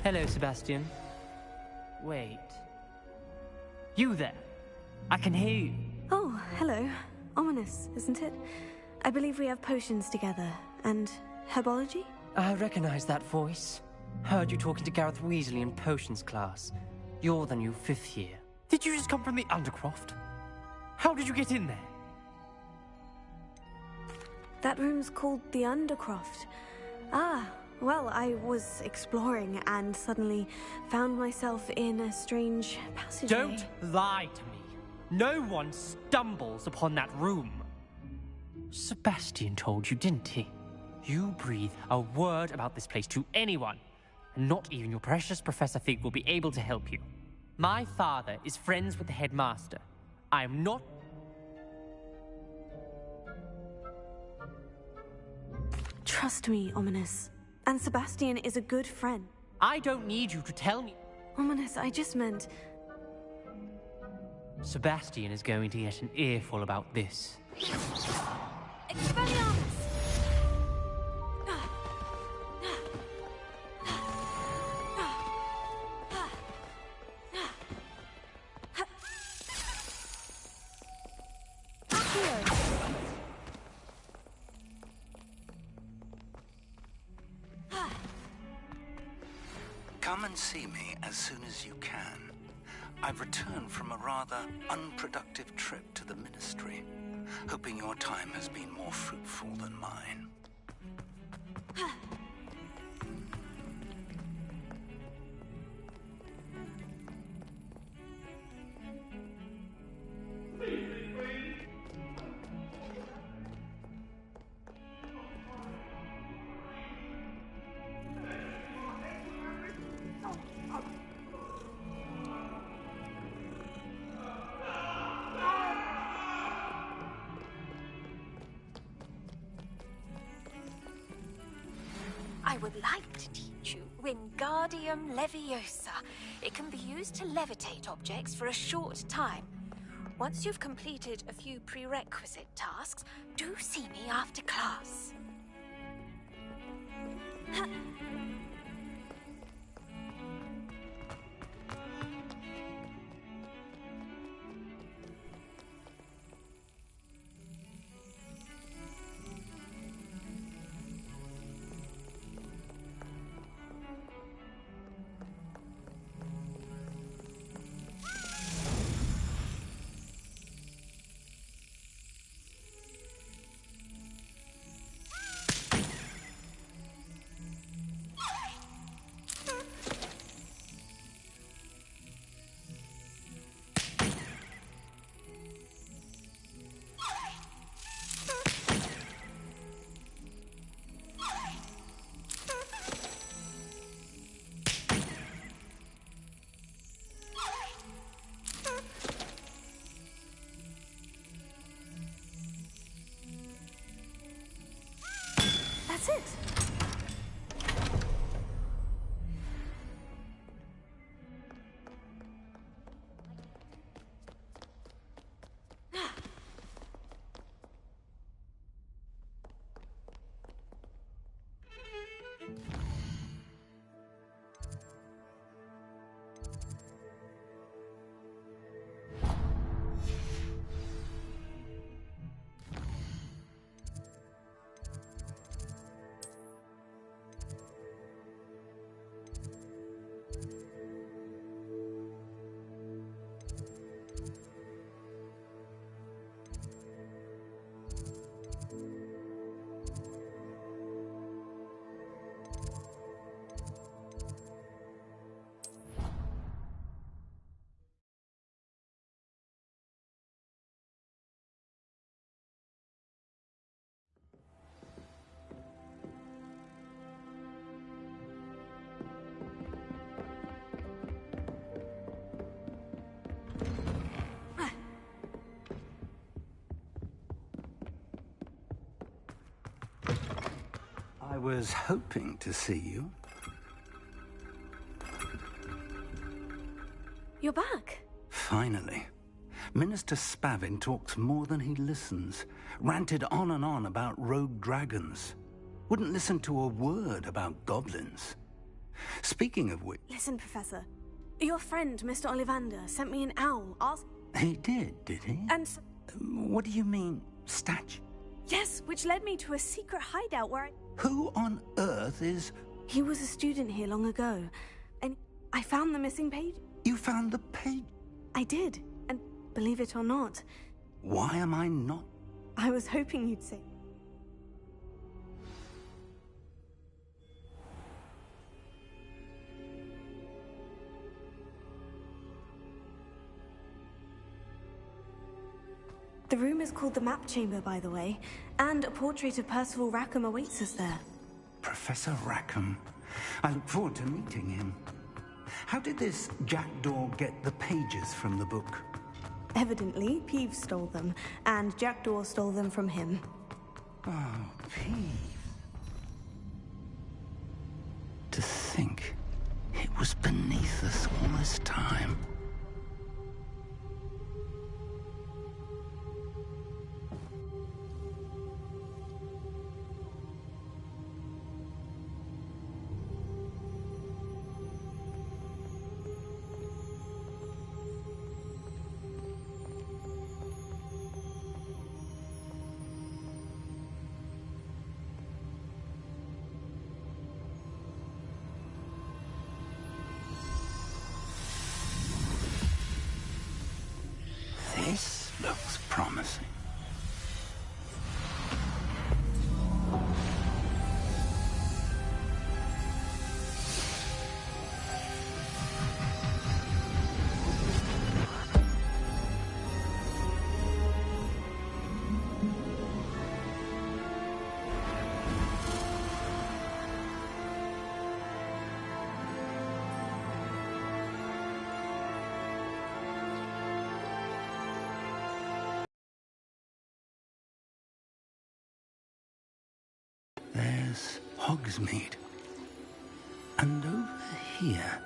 Hello, Sebastian. Wait. You there? I can hear you. Oh, hello. Ominous, isn't it? I believe we have potions together. And herbology? I recognize that voice. Heard you talking to Gareth Weasley in potions class. You're the new 5th year. Did you just come from the Undercroft? How did you get in there? That room's called the Undercroft. Ah, well, I was exploring and suddenly found myself in a strange passageway. Don't lie to me. No one stumbles upon that room. Sebastian told you, didn't he? You breathe a word about this place to anyone, and not even your precious Professor Fig will be able to help you. My father is friends with the headmaster. I am not... Trust me, Ominous. And Sebastian is a good friend. I don't need you to tell me... Ominous, I just meant... Sebastian is going to get an earful about this. Expelliarmus! Come and see me as soon as you can. I've returned from a rather unproductive trip to the Ministry, hoping your time has been more fruitful than mine. I would like to teach you Wingardium Leviosa. It can be used to levitate objects for a short time. Once you've completed a few prerequisite tasks, do see me after class. was hoping to see you. You're back. Finally. Minister Spavin talks more than he listens. Ranted on and on about rogue dragons. Wouldn't listen to a word about goblins. Speaking of which... Listen, Professor. Your friend, Mr. Ollivander, sent me an owl. He did he? And... What do you mean, statue? Yes, which led me to a secret hideout where Who on earth is... He was a student here long ago, and I found the missing page. You found the page? I did, and believe it or not... Why am I not? I was hoping you'd say... The room is called the Map Chamber, by the way, and a portrait of Percival Rackham awaits us there. Professor Rackham. I look forward to meeting him. How did this jackdaw get the pages from the book? Evidently, Peeves stole them, and Jackdaw stole them from him. Oh, Peeves. To think it was beneath us all this time. This looks promising. There's Hogsmeade. And over here,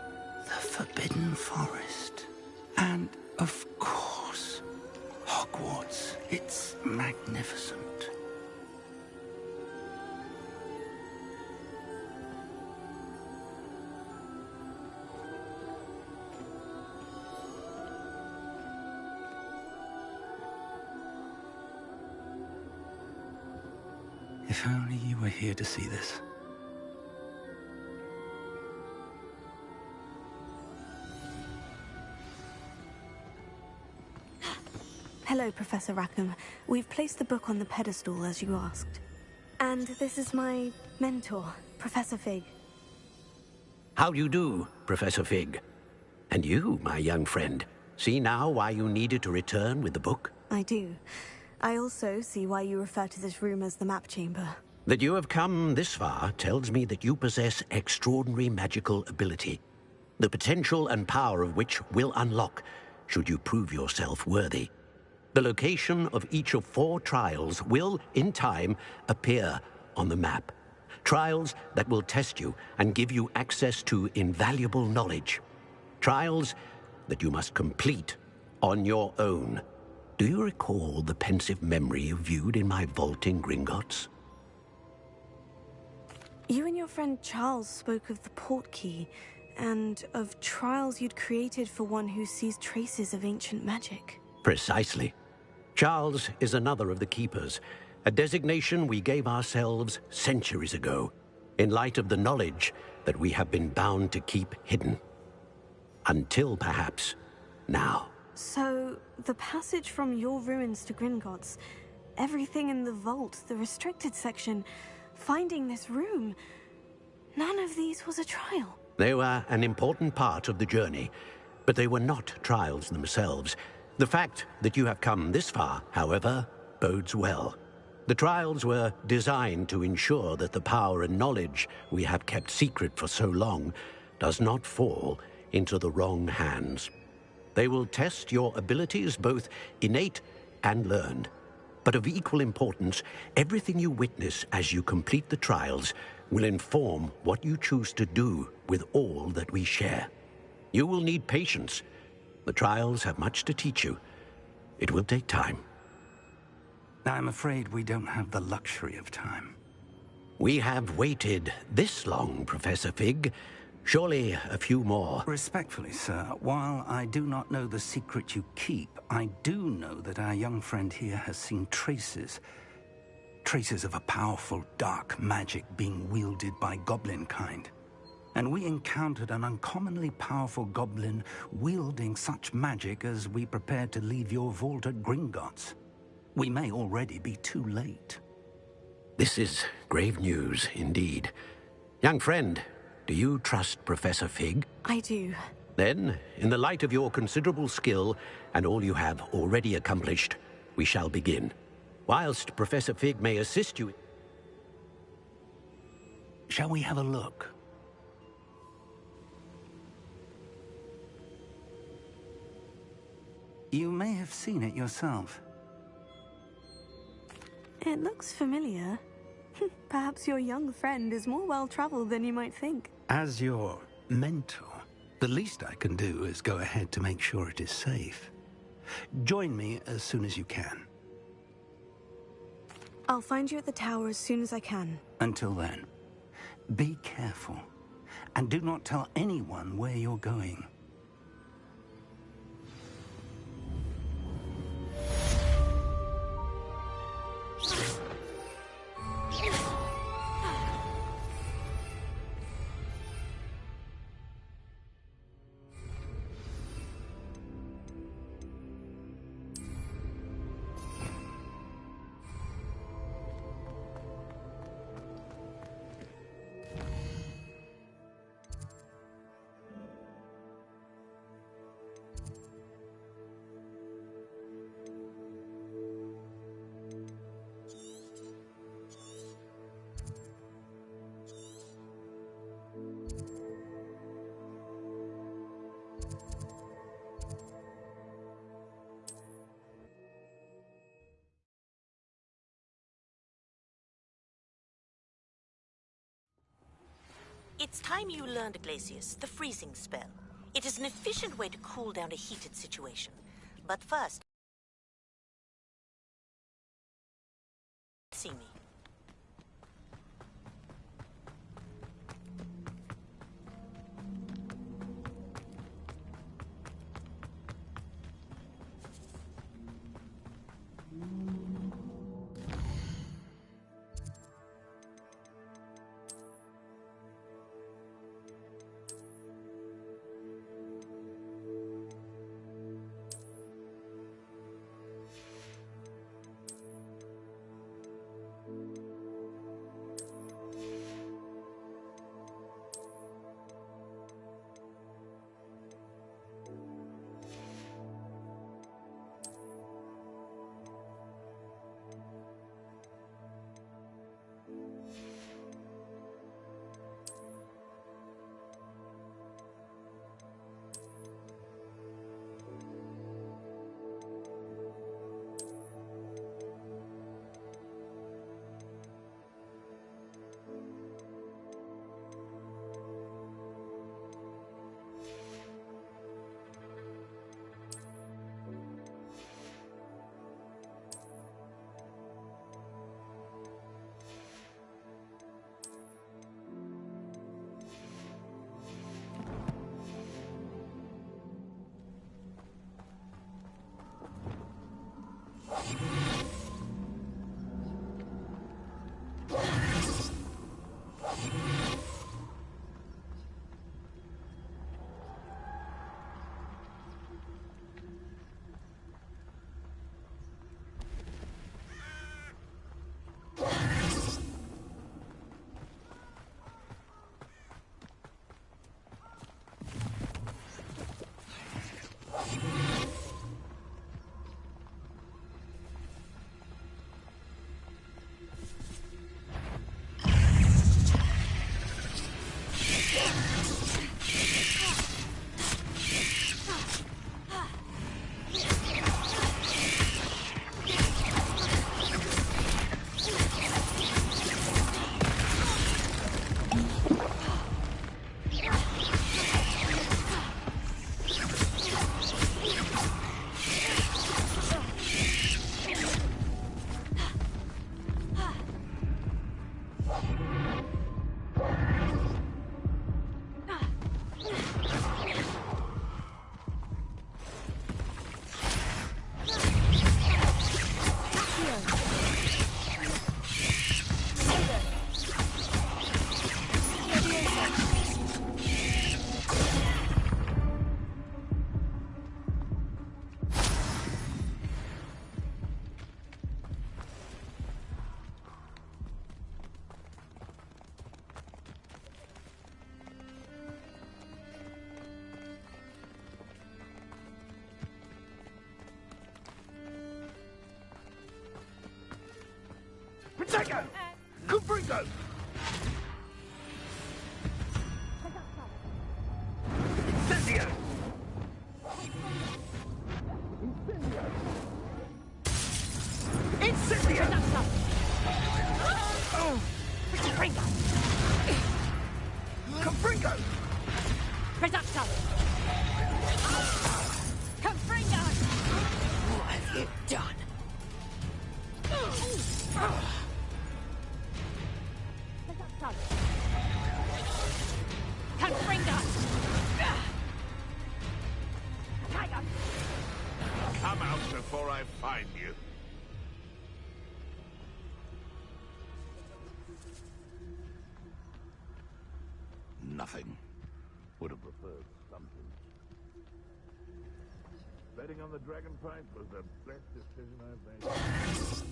the Forbidden Forest. And, of course, Hogwarts. It's magnificent. If only you were here to see this. Hello, Professor Rackham. We've placed the book on the pedestal, as you asked. And this is my mentor, Professor Fig. How do you do, Professor Fig? And you, my young friend, see now why you needed to return with the book? I do. I also see why you refer to this room as the Map Chamber. That you have come this far tells me that you possess extraordinary magical ability, the potential and power of which will unlock, should you prove yourself worthy. The location of each of 4 trials will, in time, appear on the map. Trials that will test you and give you access to invaluable knowledge. Trials that you must complete on your own. Do you recall the pensive memory you viewed in my vault in Gringotts? You and your friend Charles spoke of the portkey, and of trials you'd created for one who sees traces of ancient magic. Precisely. Charles is another of the Keepers, a designation we gave ourselves centuries ago, in light of the knowledge that we have been bound to keep hidden. Until, perhaps, now. So, the passage from your ruins to Gringotts, everything in the vault, the restricted section, finding this room, none of these was a trial. They were an important part of the journey, but they were not trials themselves. The fact that you have come this far, however, bodes well. The trials were designed to ensure that the power and knowledge we have kept secret for so long does not fall into the wrong hands. They will test your abilities, both innate and learned. But of equal importance, everything you witness as you complete the trials will inform what you choose to do with all that we share. You will need patience. The trials have much to teach you. It will take time. I'm afraid we don't have the luxury of time. We have waited this long, Professor Fig. Surely a few more. Respectfully, sir, while I do not know the secret you keep, I do know that our young friend here has seen traces of a powerful dark magic being wielded by goblin kind. And we encountered an uncommonly powerful goblin wielding such magic as we prepared to leave your vault at Gringotts. We may already be too late. This is grave news indeed. Young friend, do you trust Professor Fig? I do. Then, in the light of your considerable skill and all you have already accomplished, we shall begin. Whilst Professor Fig may assist you... Shall we have a look? You may have seen it yourself. It looks familiar. Perhaps your young friend is more well-traveled than you might think. As your mentor, the least I can do is go ahead to make sure it is safe. Join me as soon as you can. I'll find you at the tower as soon as I can. Until then, be careful, and do not tell anyone where you're going. It's time you learned, Glacius, the freezing spell. It is an efficient way to cool down a heated situation. But first, see me. Protego! Confringo! Incendio! Incendio! Confringo! Confringo! Reducto! Confringo! What have you done? Confringo! Come out before I find you. Nothing. Would have preferred something. Betting on the dragon fight was the best decision I've made.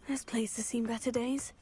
This place has seen better days.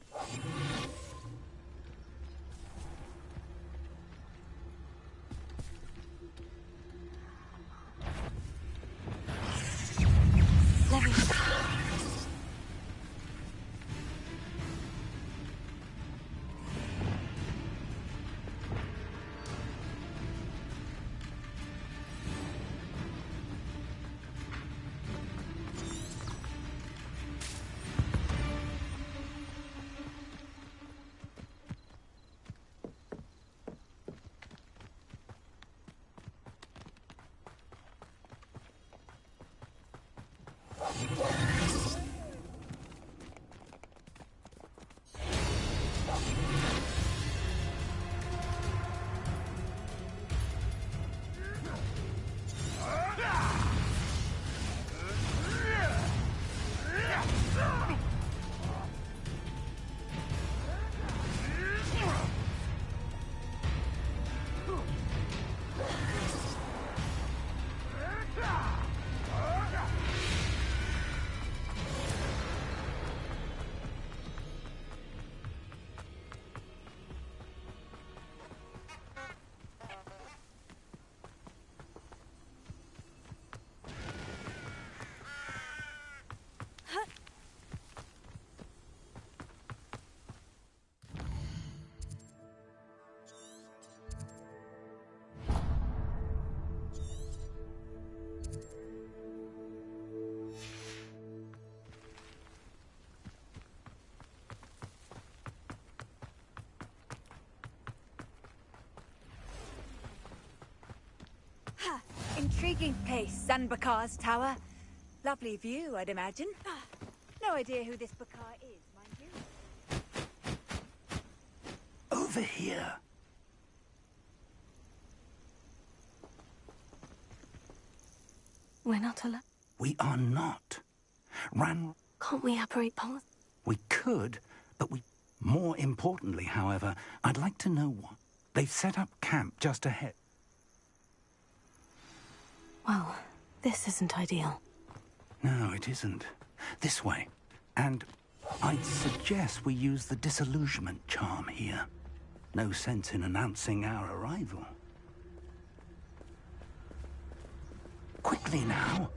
Intriguing place, Zanbakar's tower. Lovely view, I'd imagine. No idea who this Bakar is, mind you. Over here. We're not allowed. We are not. Can't we operate past? We could, but we... More importantly, however, I'd like to know what... They've set up camp just ahead. Well, this isn't ideal. No, it isn't. This way. And I'd suggest we use the disillusionment charm here. No sense in announcing our arrival. Quickly now.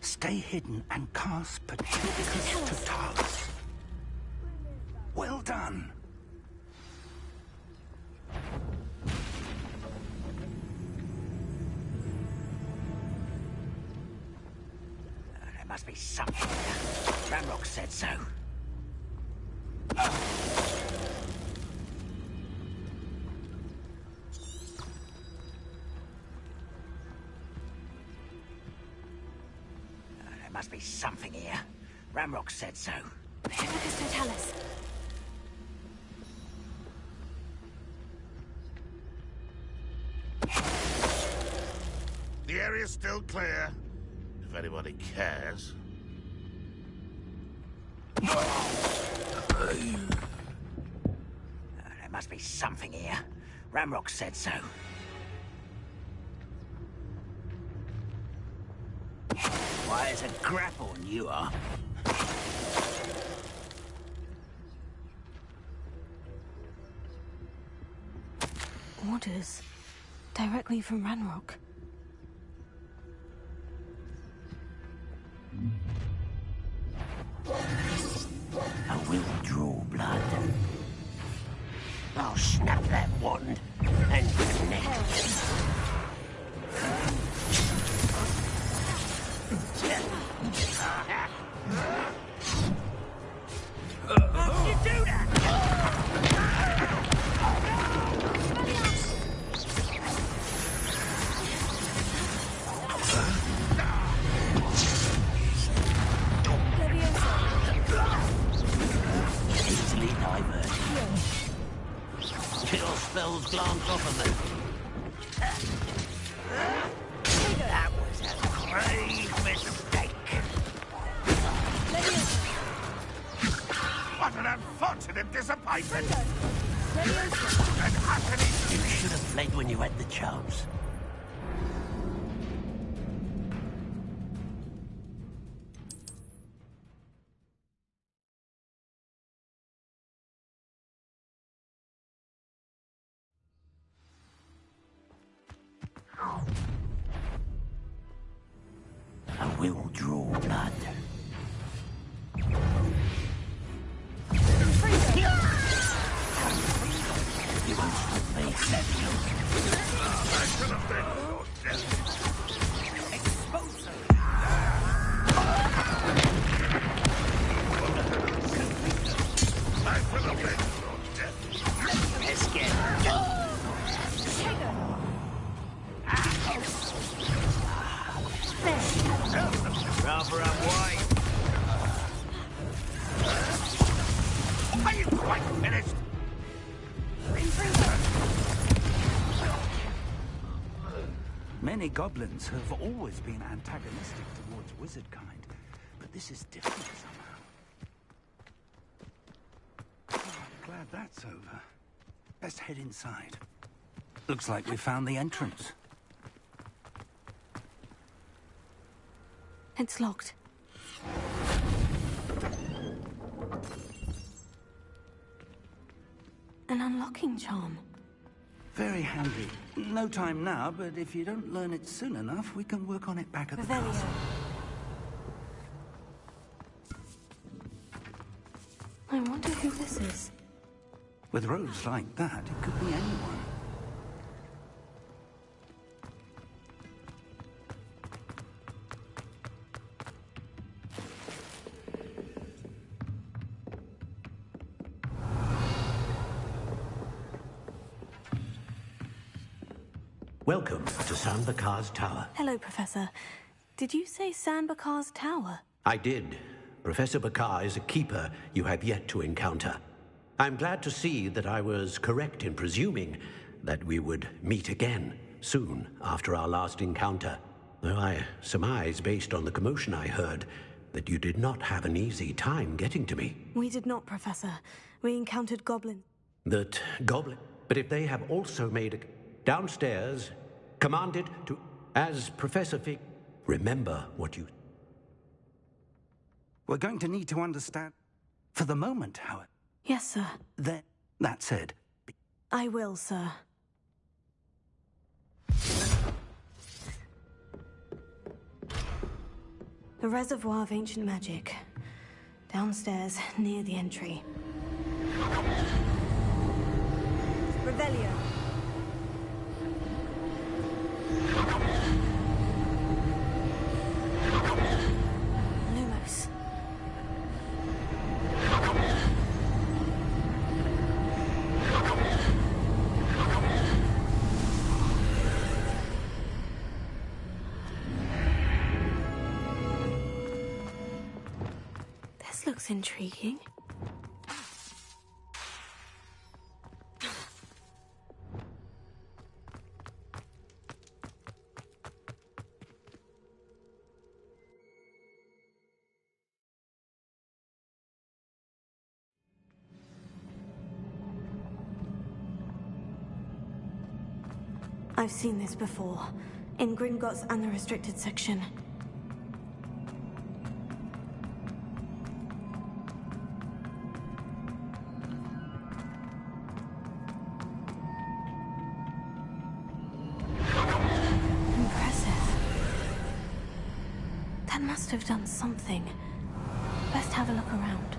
Stay hidden and cast Patricus Totalis. Well done. There must be something. Ramrock said so. There must be something here. Ramrock said so. Patricus Totalis. The area's still clear, if anybody cares. There must be something here. Ramrock said so. Why, it's a grapple, you are. Orders. Directly from Ranrock. I will draw blood. I'll snap that wand and connect. How did you do that? Easily diverted. Kill spells glance off of me. That was a grave mistake. What an unfortunate disappointment! You should have fled when you had the chance. I will draw blood. You won't stop me, Let's get rather unwise. Are you quite finished? Many goblins have always been antagonistic towards wizard kind, but this is different somehow. Oh, I'm glad that's over. Best head inside. Looks like we found the entrance. It's locked. An unlocking charm. Very handy. No time now, but if you don't learn it soon enough, we can work on it back at the Revelio. castle. I wonder who this is. With roads like that, it could be anyone. Welcome to Sanbakar's Tower. Hello, Professor. Did you say Sanbakar's Tower? I did. Professor Bakar is a keeper you have yet to encounter. I'm glad to see that I was correct in presuming that we would meet again soon after our last encounter. Though I surmise, based on the commotion I heard, that you did not have an easy time getting to me. We did not, Professor. We encountered goblins. That goblin? But if they have also made a... Downstairs, commanded to... As Professor Fig... Remember what you... We're going to need to understand... For the moment, Howard. Yes, sir. Then, that said... I will, sir. A reservoir of ancient magic. Downstairs, near the entry. Revelio. Lumos. This looks intriguing. I've seen this before, in Gringotts and the restricted section. Impressive. That must have done something. Best have a look around.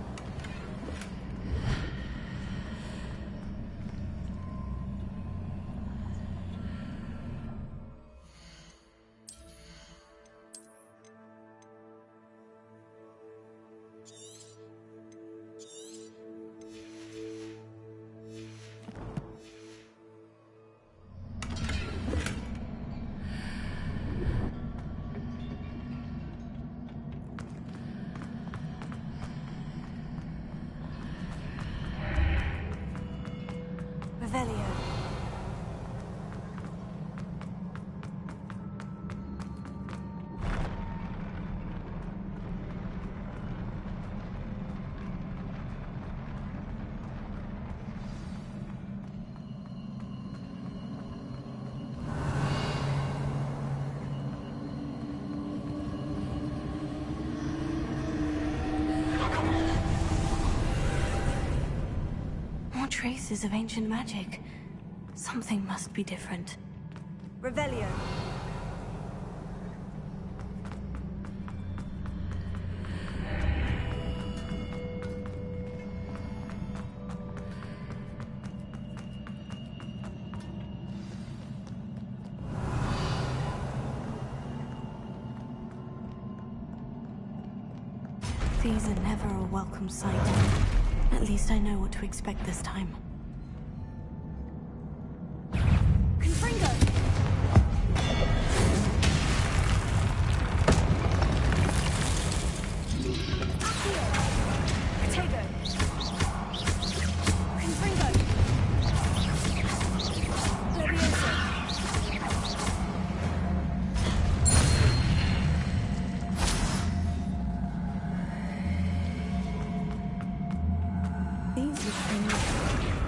Revelio. More traces of ancient magic. Something must be different. Revelio. These are never a welcome sight. At least I know what to expect this time. These are familiar.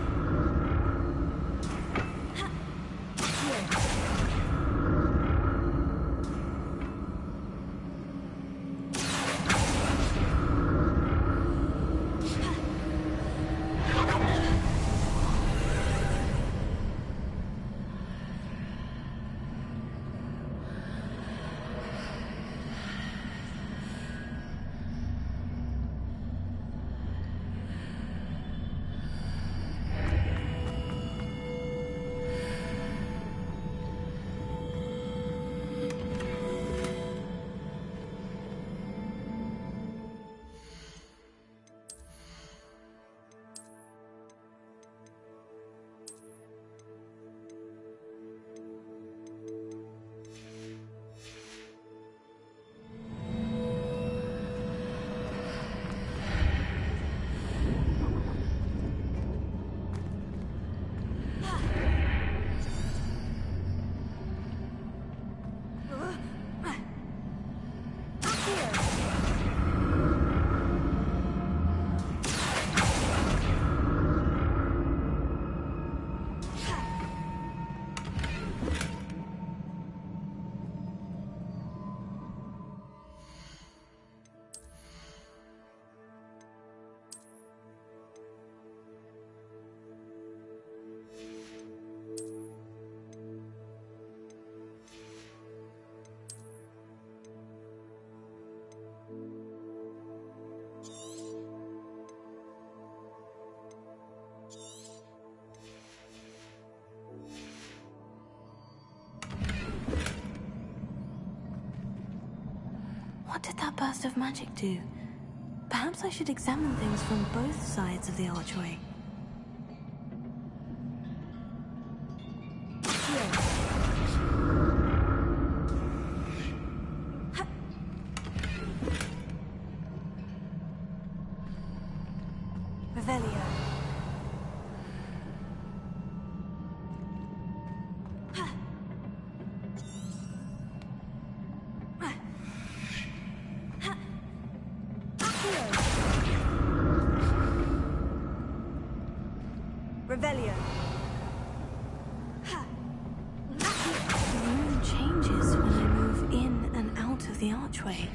What did that burst of magic do? Perhaps I should examine things from both sides of the archway. Revelio. Revelio. The room changes when I move in and out of the archway.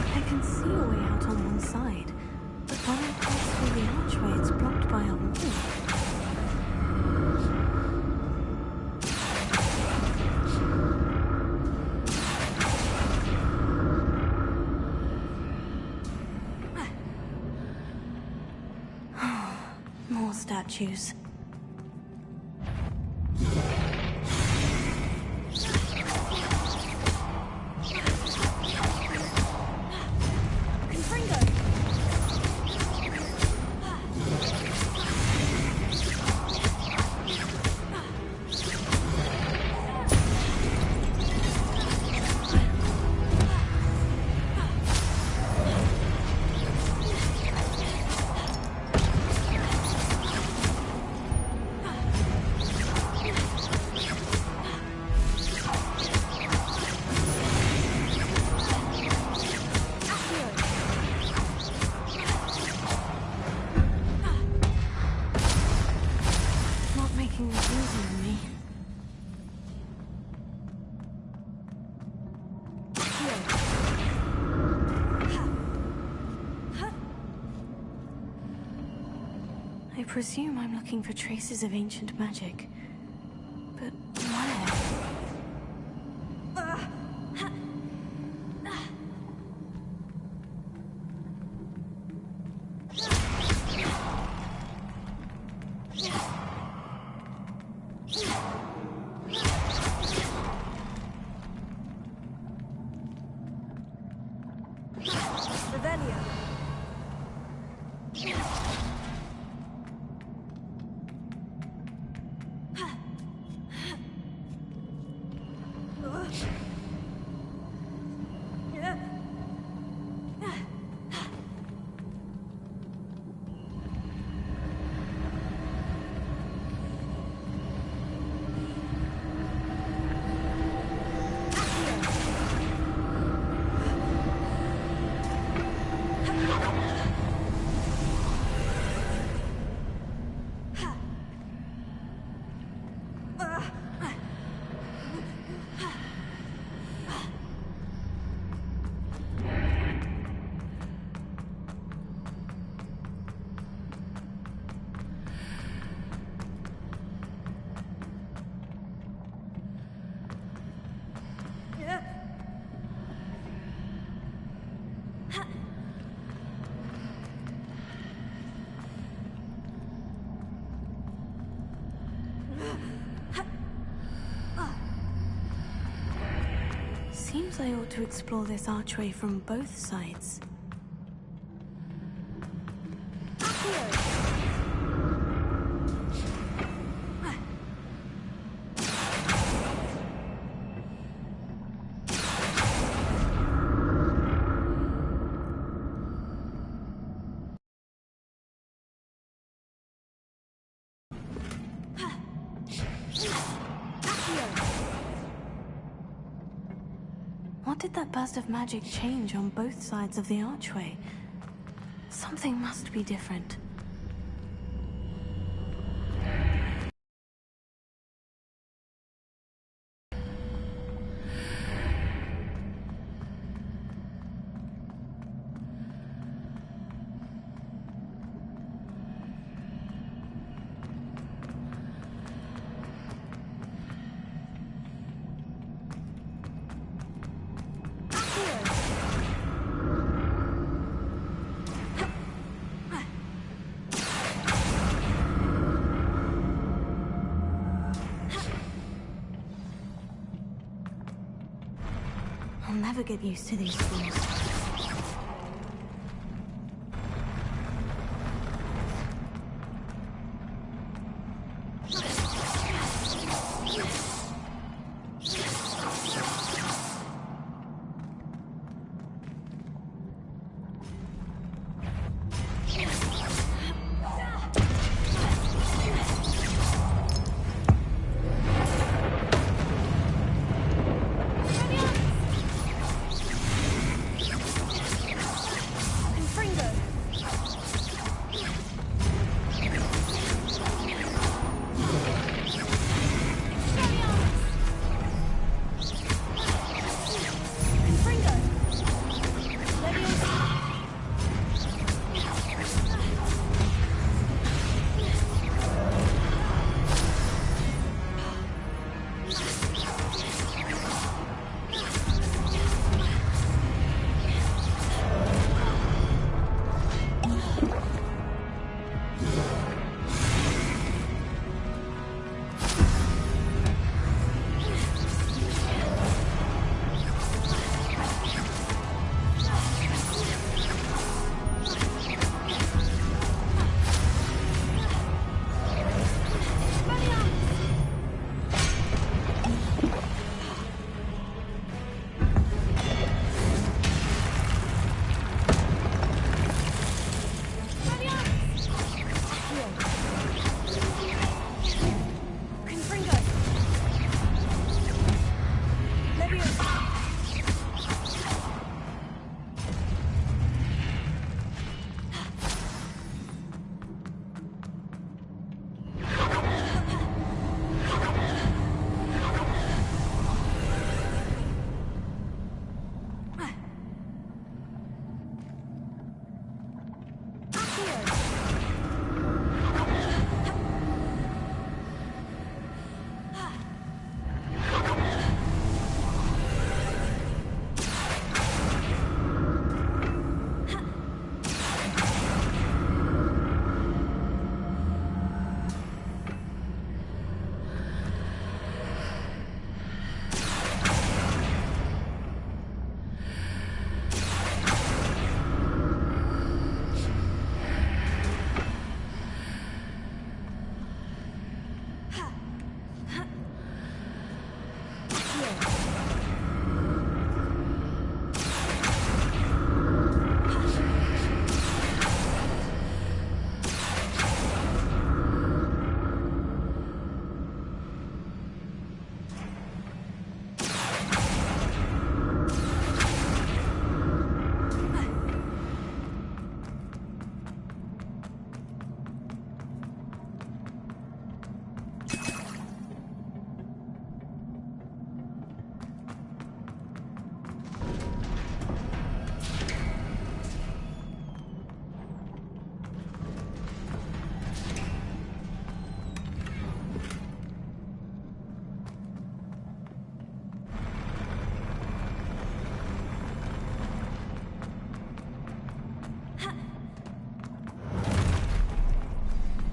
I can see a way out on one side, but when I pass through the archway, it's blocked by a wall. More statues. Making it easy on me. I presume I'm looking for traces of ancient magic. But where? Revelio. Seems I ought to explore this archway from both sides. What did that burst of magic change on both sides of the archway? Something must be different. never get used to these fools.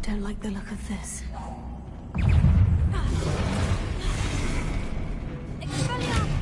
Don't like the look of this. Expelliarmus!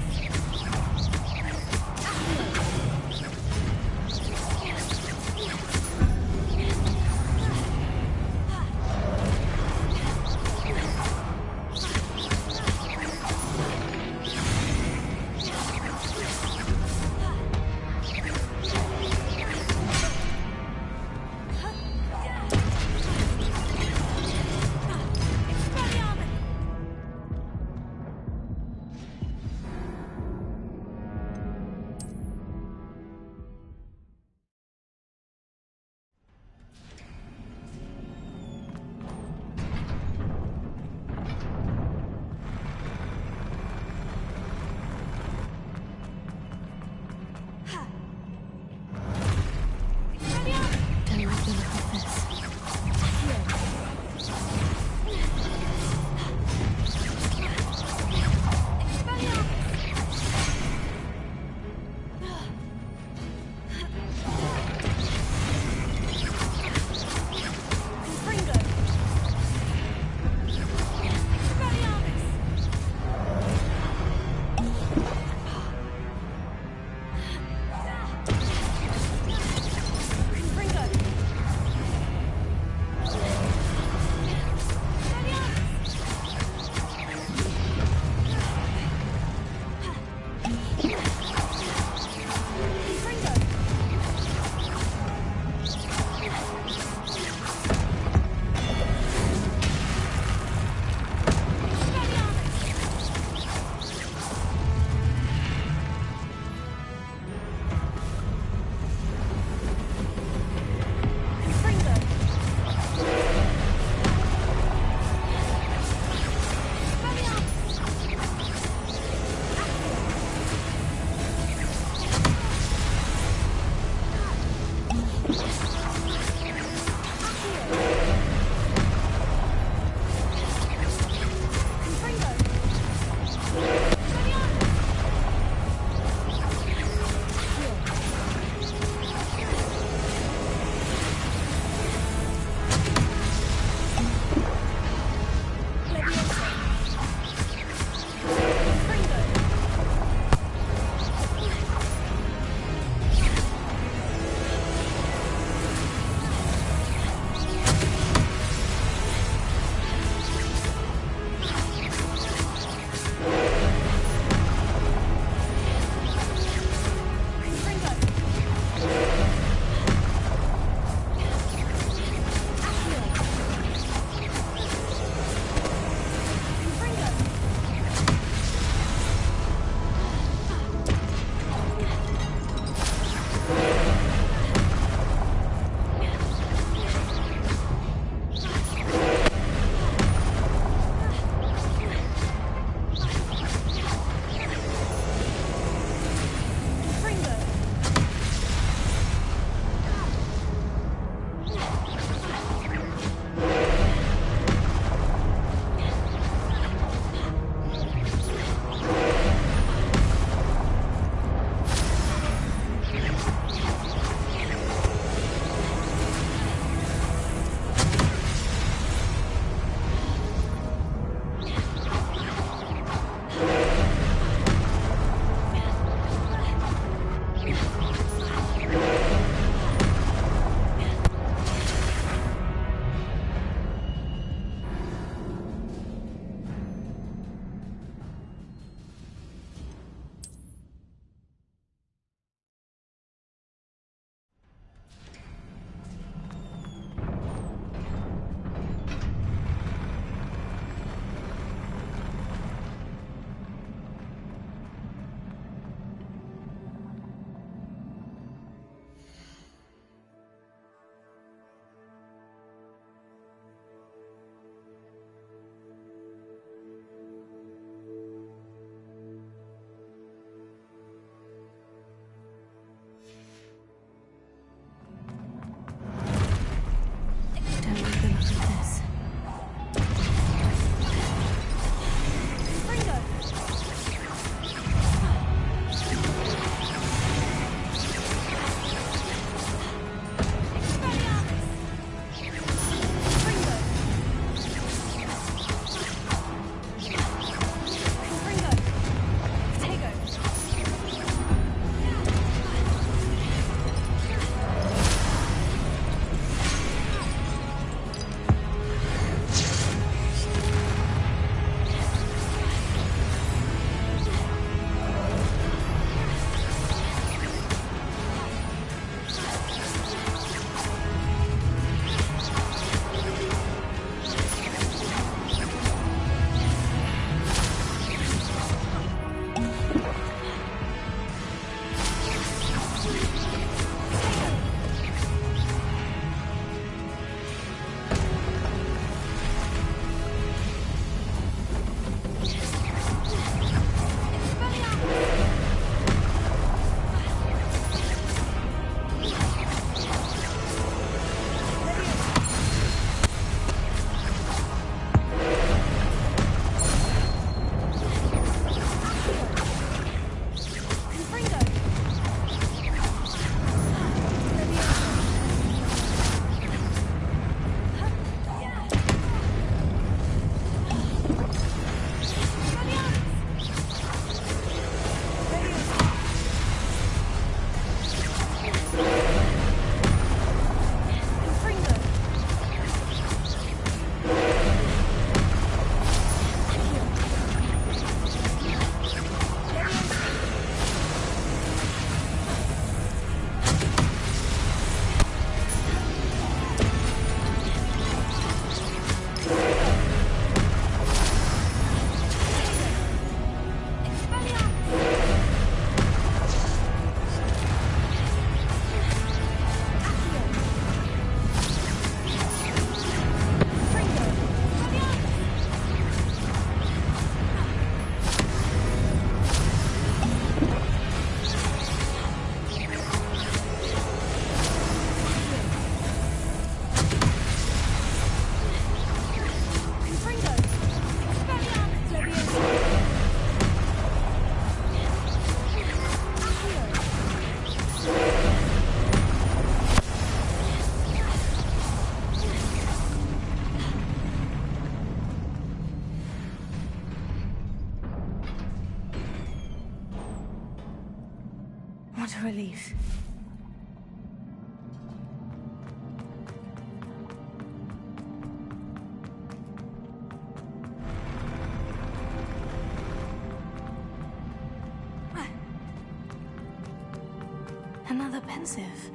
What a relief. Another pensive.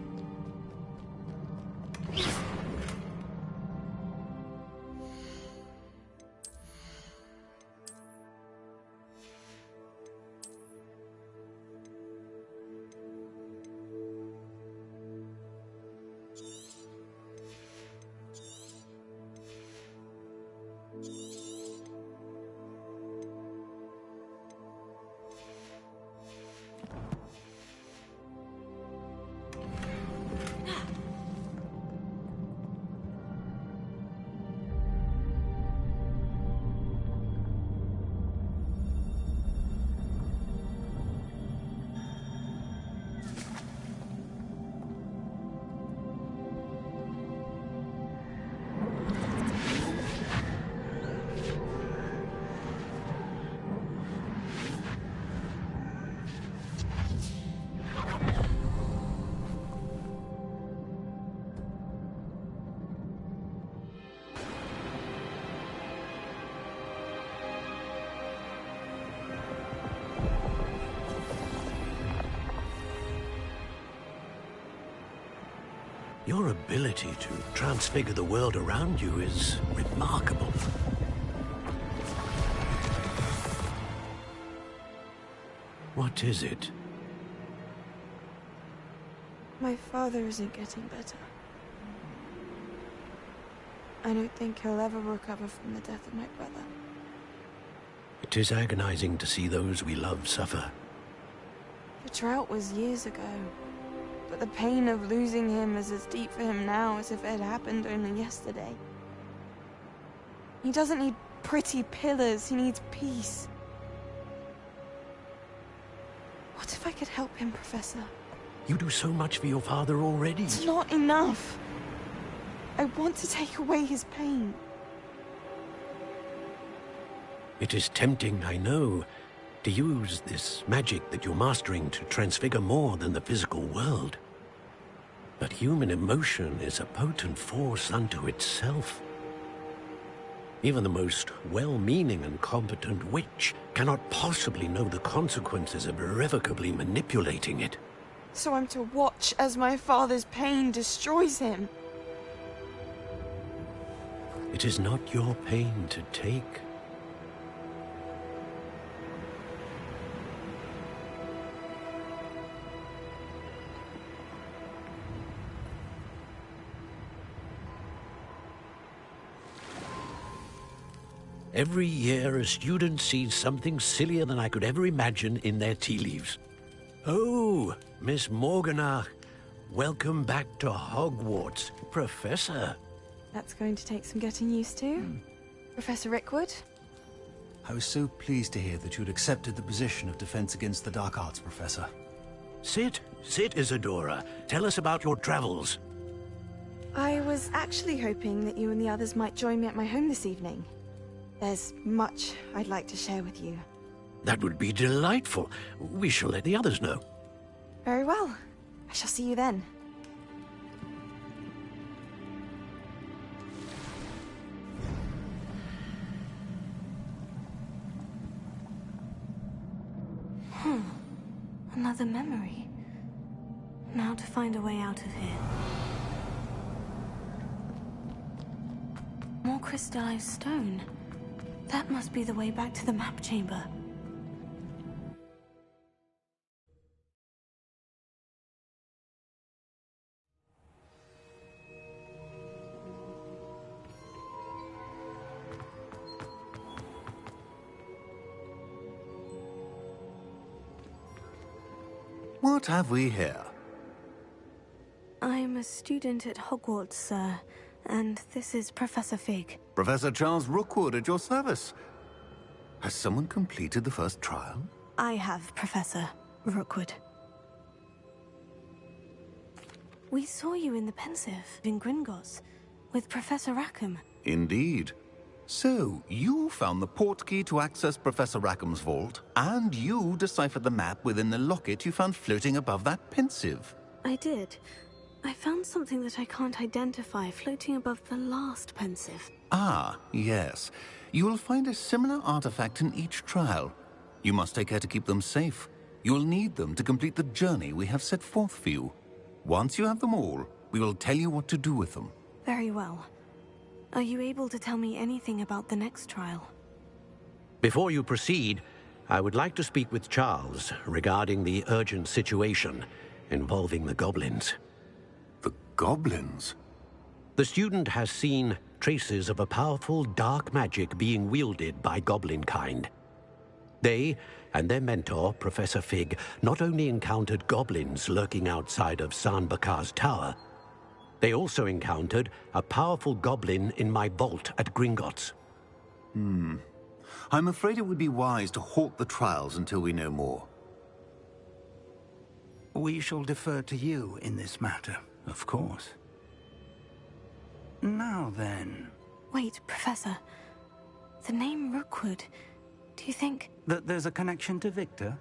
Your ability to transfigure the world around you is remarkable. What is it? My father isn't getting better. I don't think he'll ever recover from the death of my brother. It is agonizing to see those we love suffer. The drought was years ago. But the pain of losing him is as deep for him now as if it had happened only yesterday. He doesn't need pretty pillars, he needs peace. What if I could help him, Professor? You do so much for your father already. It's not enough. I want to take away his pain. It is tempting, I know, to use this magic that you're mastering to transfigure more than the physical world. But human emotion is a potent force unto itself. Even the most well-meaning and competent witch cannot possibly know the consequences of irrevocably manipulating it. So I'm to watch as my father's pain destroys him? It is not your pain to take. Every year, a student sees something sillier than I could ever imagine in their tea leaves. Oh, Miss Morganach, welcome back to Hogwarts, Professor. That's going to take some getting used to. Professor Rickwood? I was so pleased to hear that you'd accepted the position of Defense Against the Dark Arts, Professor. Sit, Isadora. Tell us about your travels. I was actually hoping that you and the others might join me at my home this evening. There's much I'd like to share with you. That would be delightful. We shall let the others know. Very well. I shall see you then. Another memory. Now to find a way out of here. More crystallized stone. That must be the way back to the map chamber. What have we here? I'm a student at Hogwarts, sir, and this is Professor Fig. Professor Charles Rookwood at your service. Has someone completed the first trial? I have, Professor Rookwood. We saw you in the Pensive in Gringotts with Professor Rackham. Indeed. So, you found the portkey to access Professor Rackham's vault, and you deciphered the map within the locket you found floating above that pensive. I did. I found something that I can't identify floating above the last pensive. Ah, yes. You will find a similar artifact in each trial. You must take care to keep them safe. You will need them to complete the journey we have set forth for you. Once you have them all, we will tell you what to do with them. Very well. Are you able to tell me anything about the next trial? Before you proceed, I would like to speak with Charles regarding the urgent situation involving the goblins. The goblins? The student has seen traces of a powerful dark magic being wielded by goblin kind. They and their mentor, Professor Fig, not only encountered goblins lurking outside of San Bakar's tower, they also encountered a powerful goblin in my vault at Gringotts. I'm afraid it would be wise to halt the trials until we know more. We shall defer to you in this matter, of course. Now then... Wait, Professor. The name Rookwood. Do you think... that there's a connection to Victor?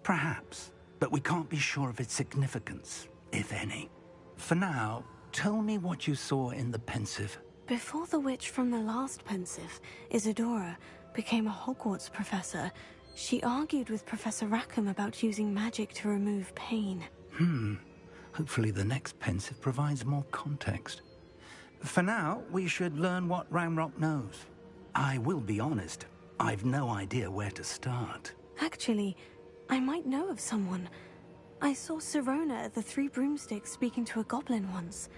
Perhaps, but we can't be sure of its significance, if any. For now, tell me what you saw in the pensive. Before the witch from the last pensive, Isadora, became a Hogwarts professor, she argued with Professor Rackham about using magic to remove pain. Hopefully the next pensive provides more context. For now, we should learn what Ramrock knows. I will be honest, I've no idea where to start. Actually, I might know of someone. I saw Sirona at the Three Broomsticks speaking to a goblin once.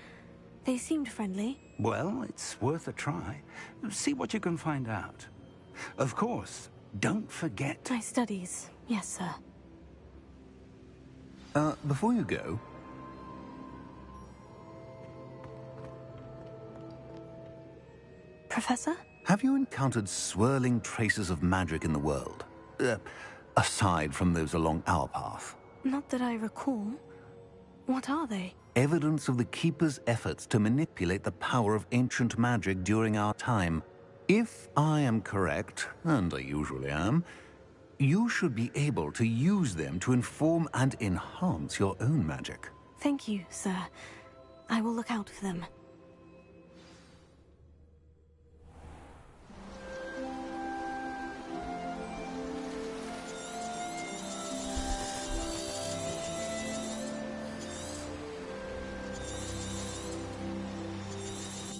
They seemed friendly. Well, it's worth a try. See what you can find out. Of course, don't forget... My studies, yes, sir. Before you go... Professor? Have you encountered swirling traces of magic in the world? Aside from those along our path? Not that I recall. What are they? Evidence of the Keeper's efforts to manipulate the power of ancient magic during our time. If I am correct, and I usually am, you should be able to use them to inform and enhance your own magic. Thank you, sir. I will look out for them.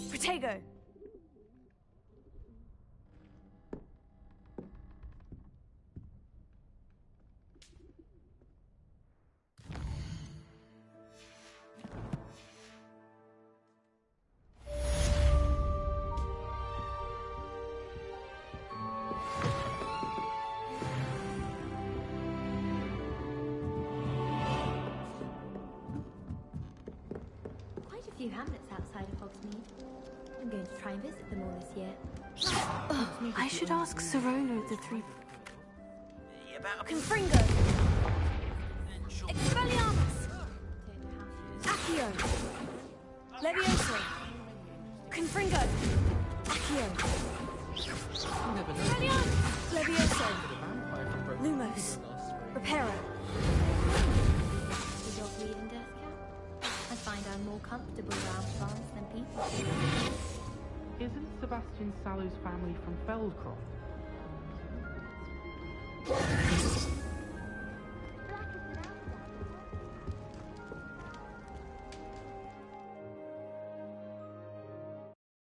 Protego! Quite a few hamlets outside of Hogsmeade. I'm going to try and visit them all this year. I should ask Sirona of the Three... Confringo! Expelliarmus! Accio! Levioso! Confringo! Accio! Expelliarmus! Levioso! Lumos! Reparo! Does your breed in Deathcap? I find I'm more comfortable around plants than people. Isn't Sebastian Sallow's family from Feldcroft?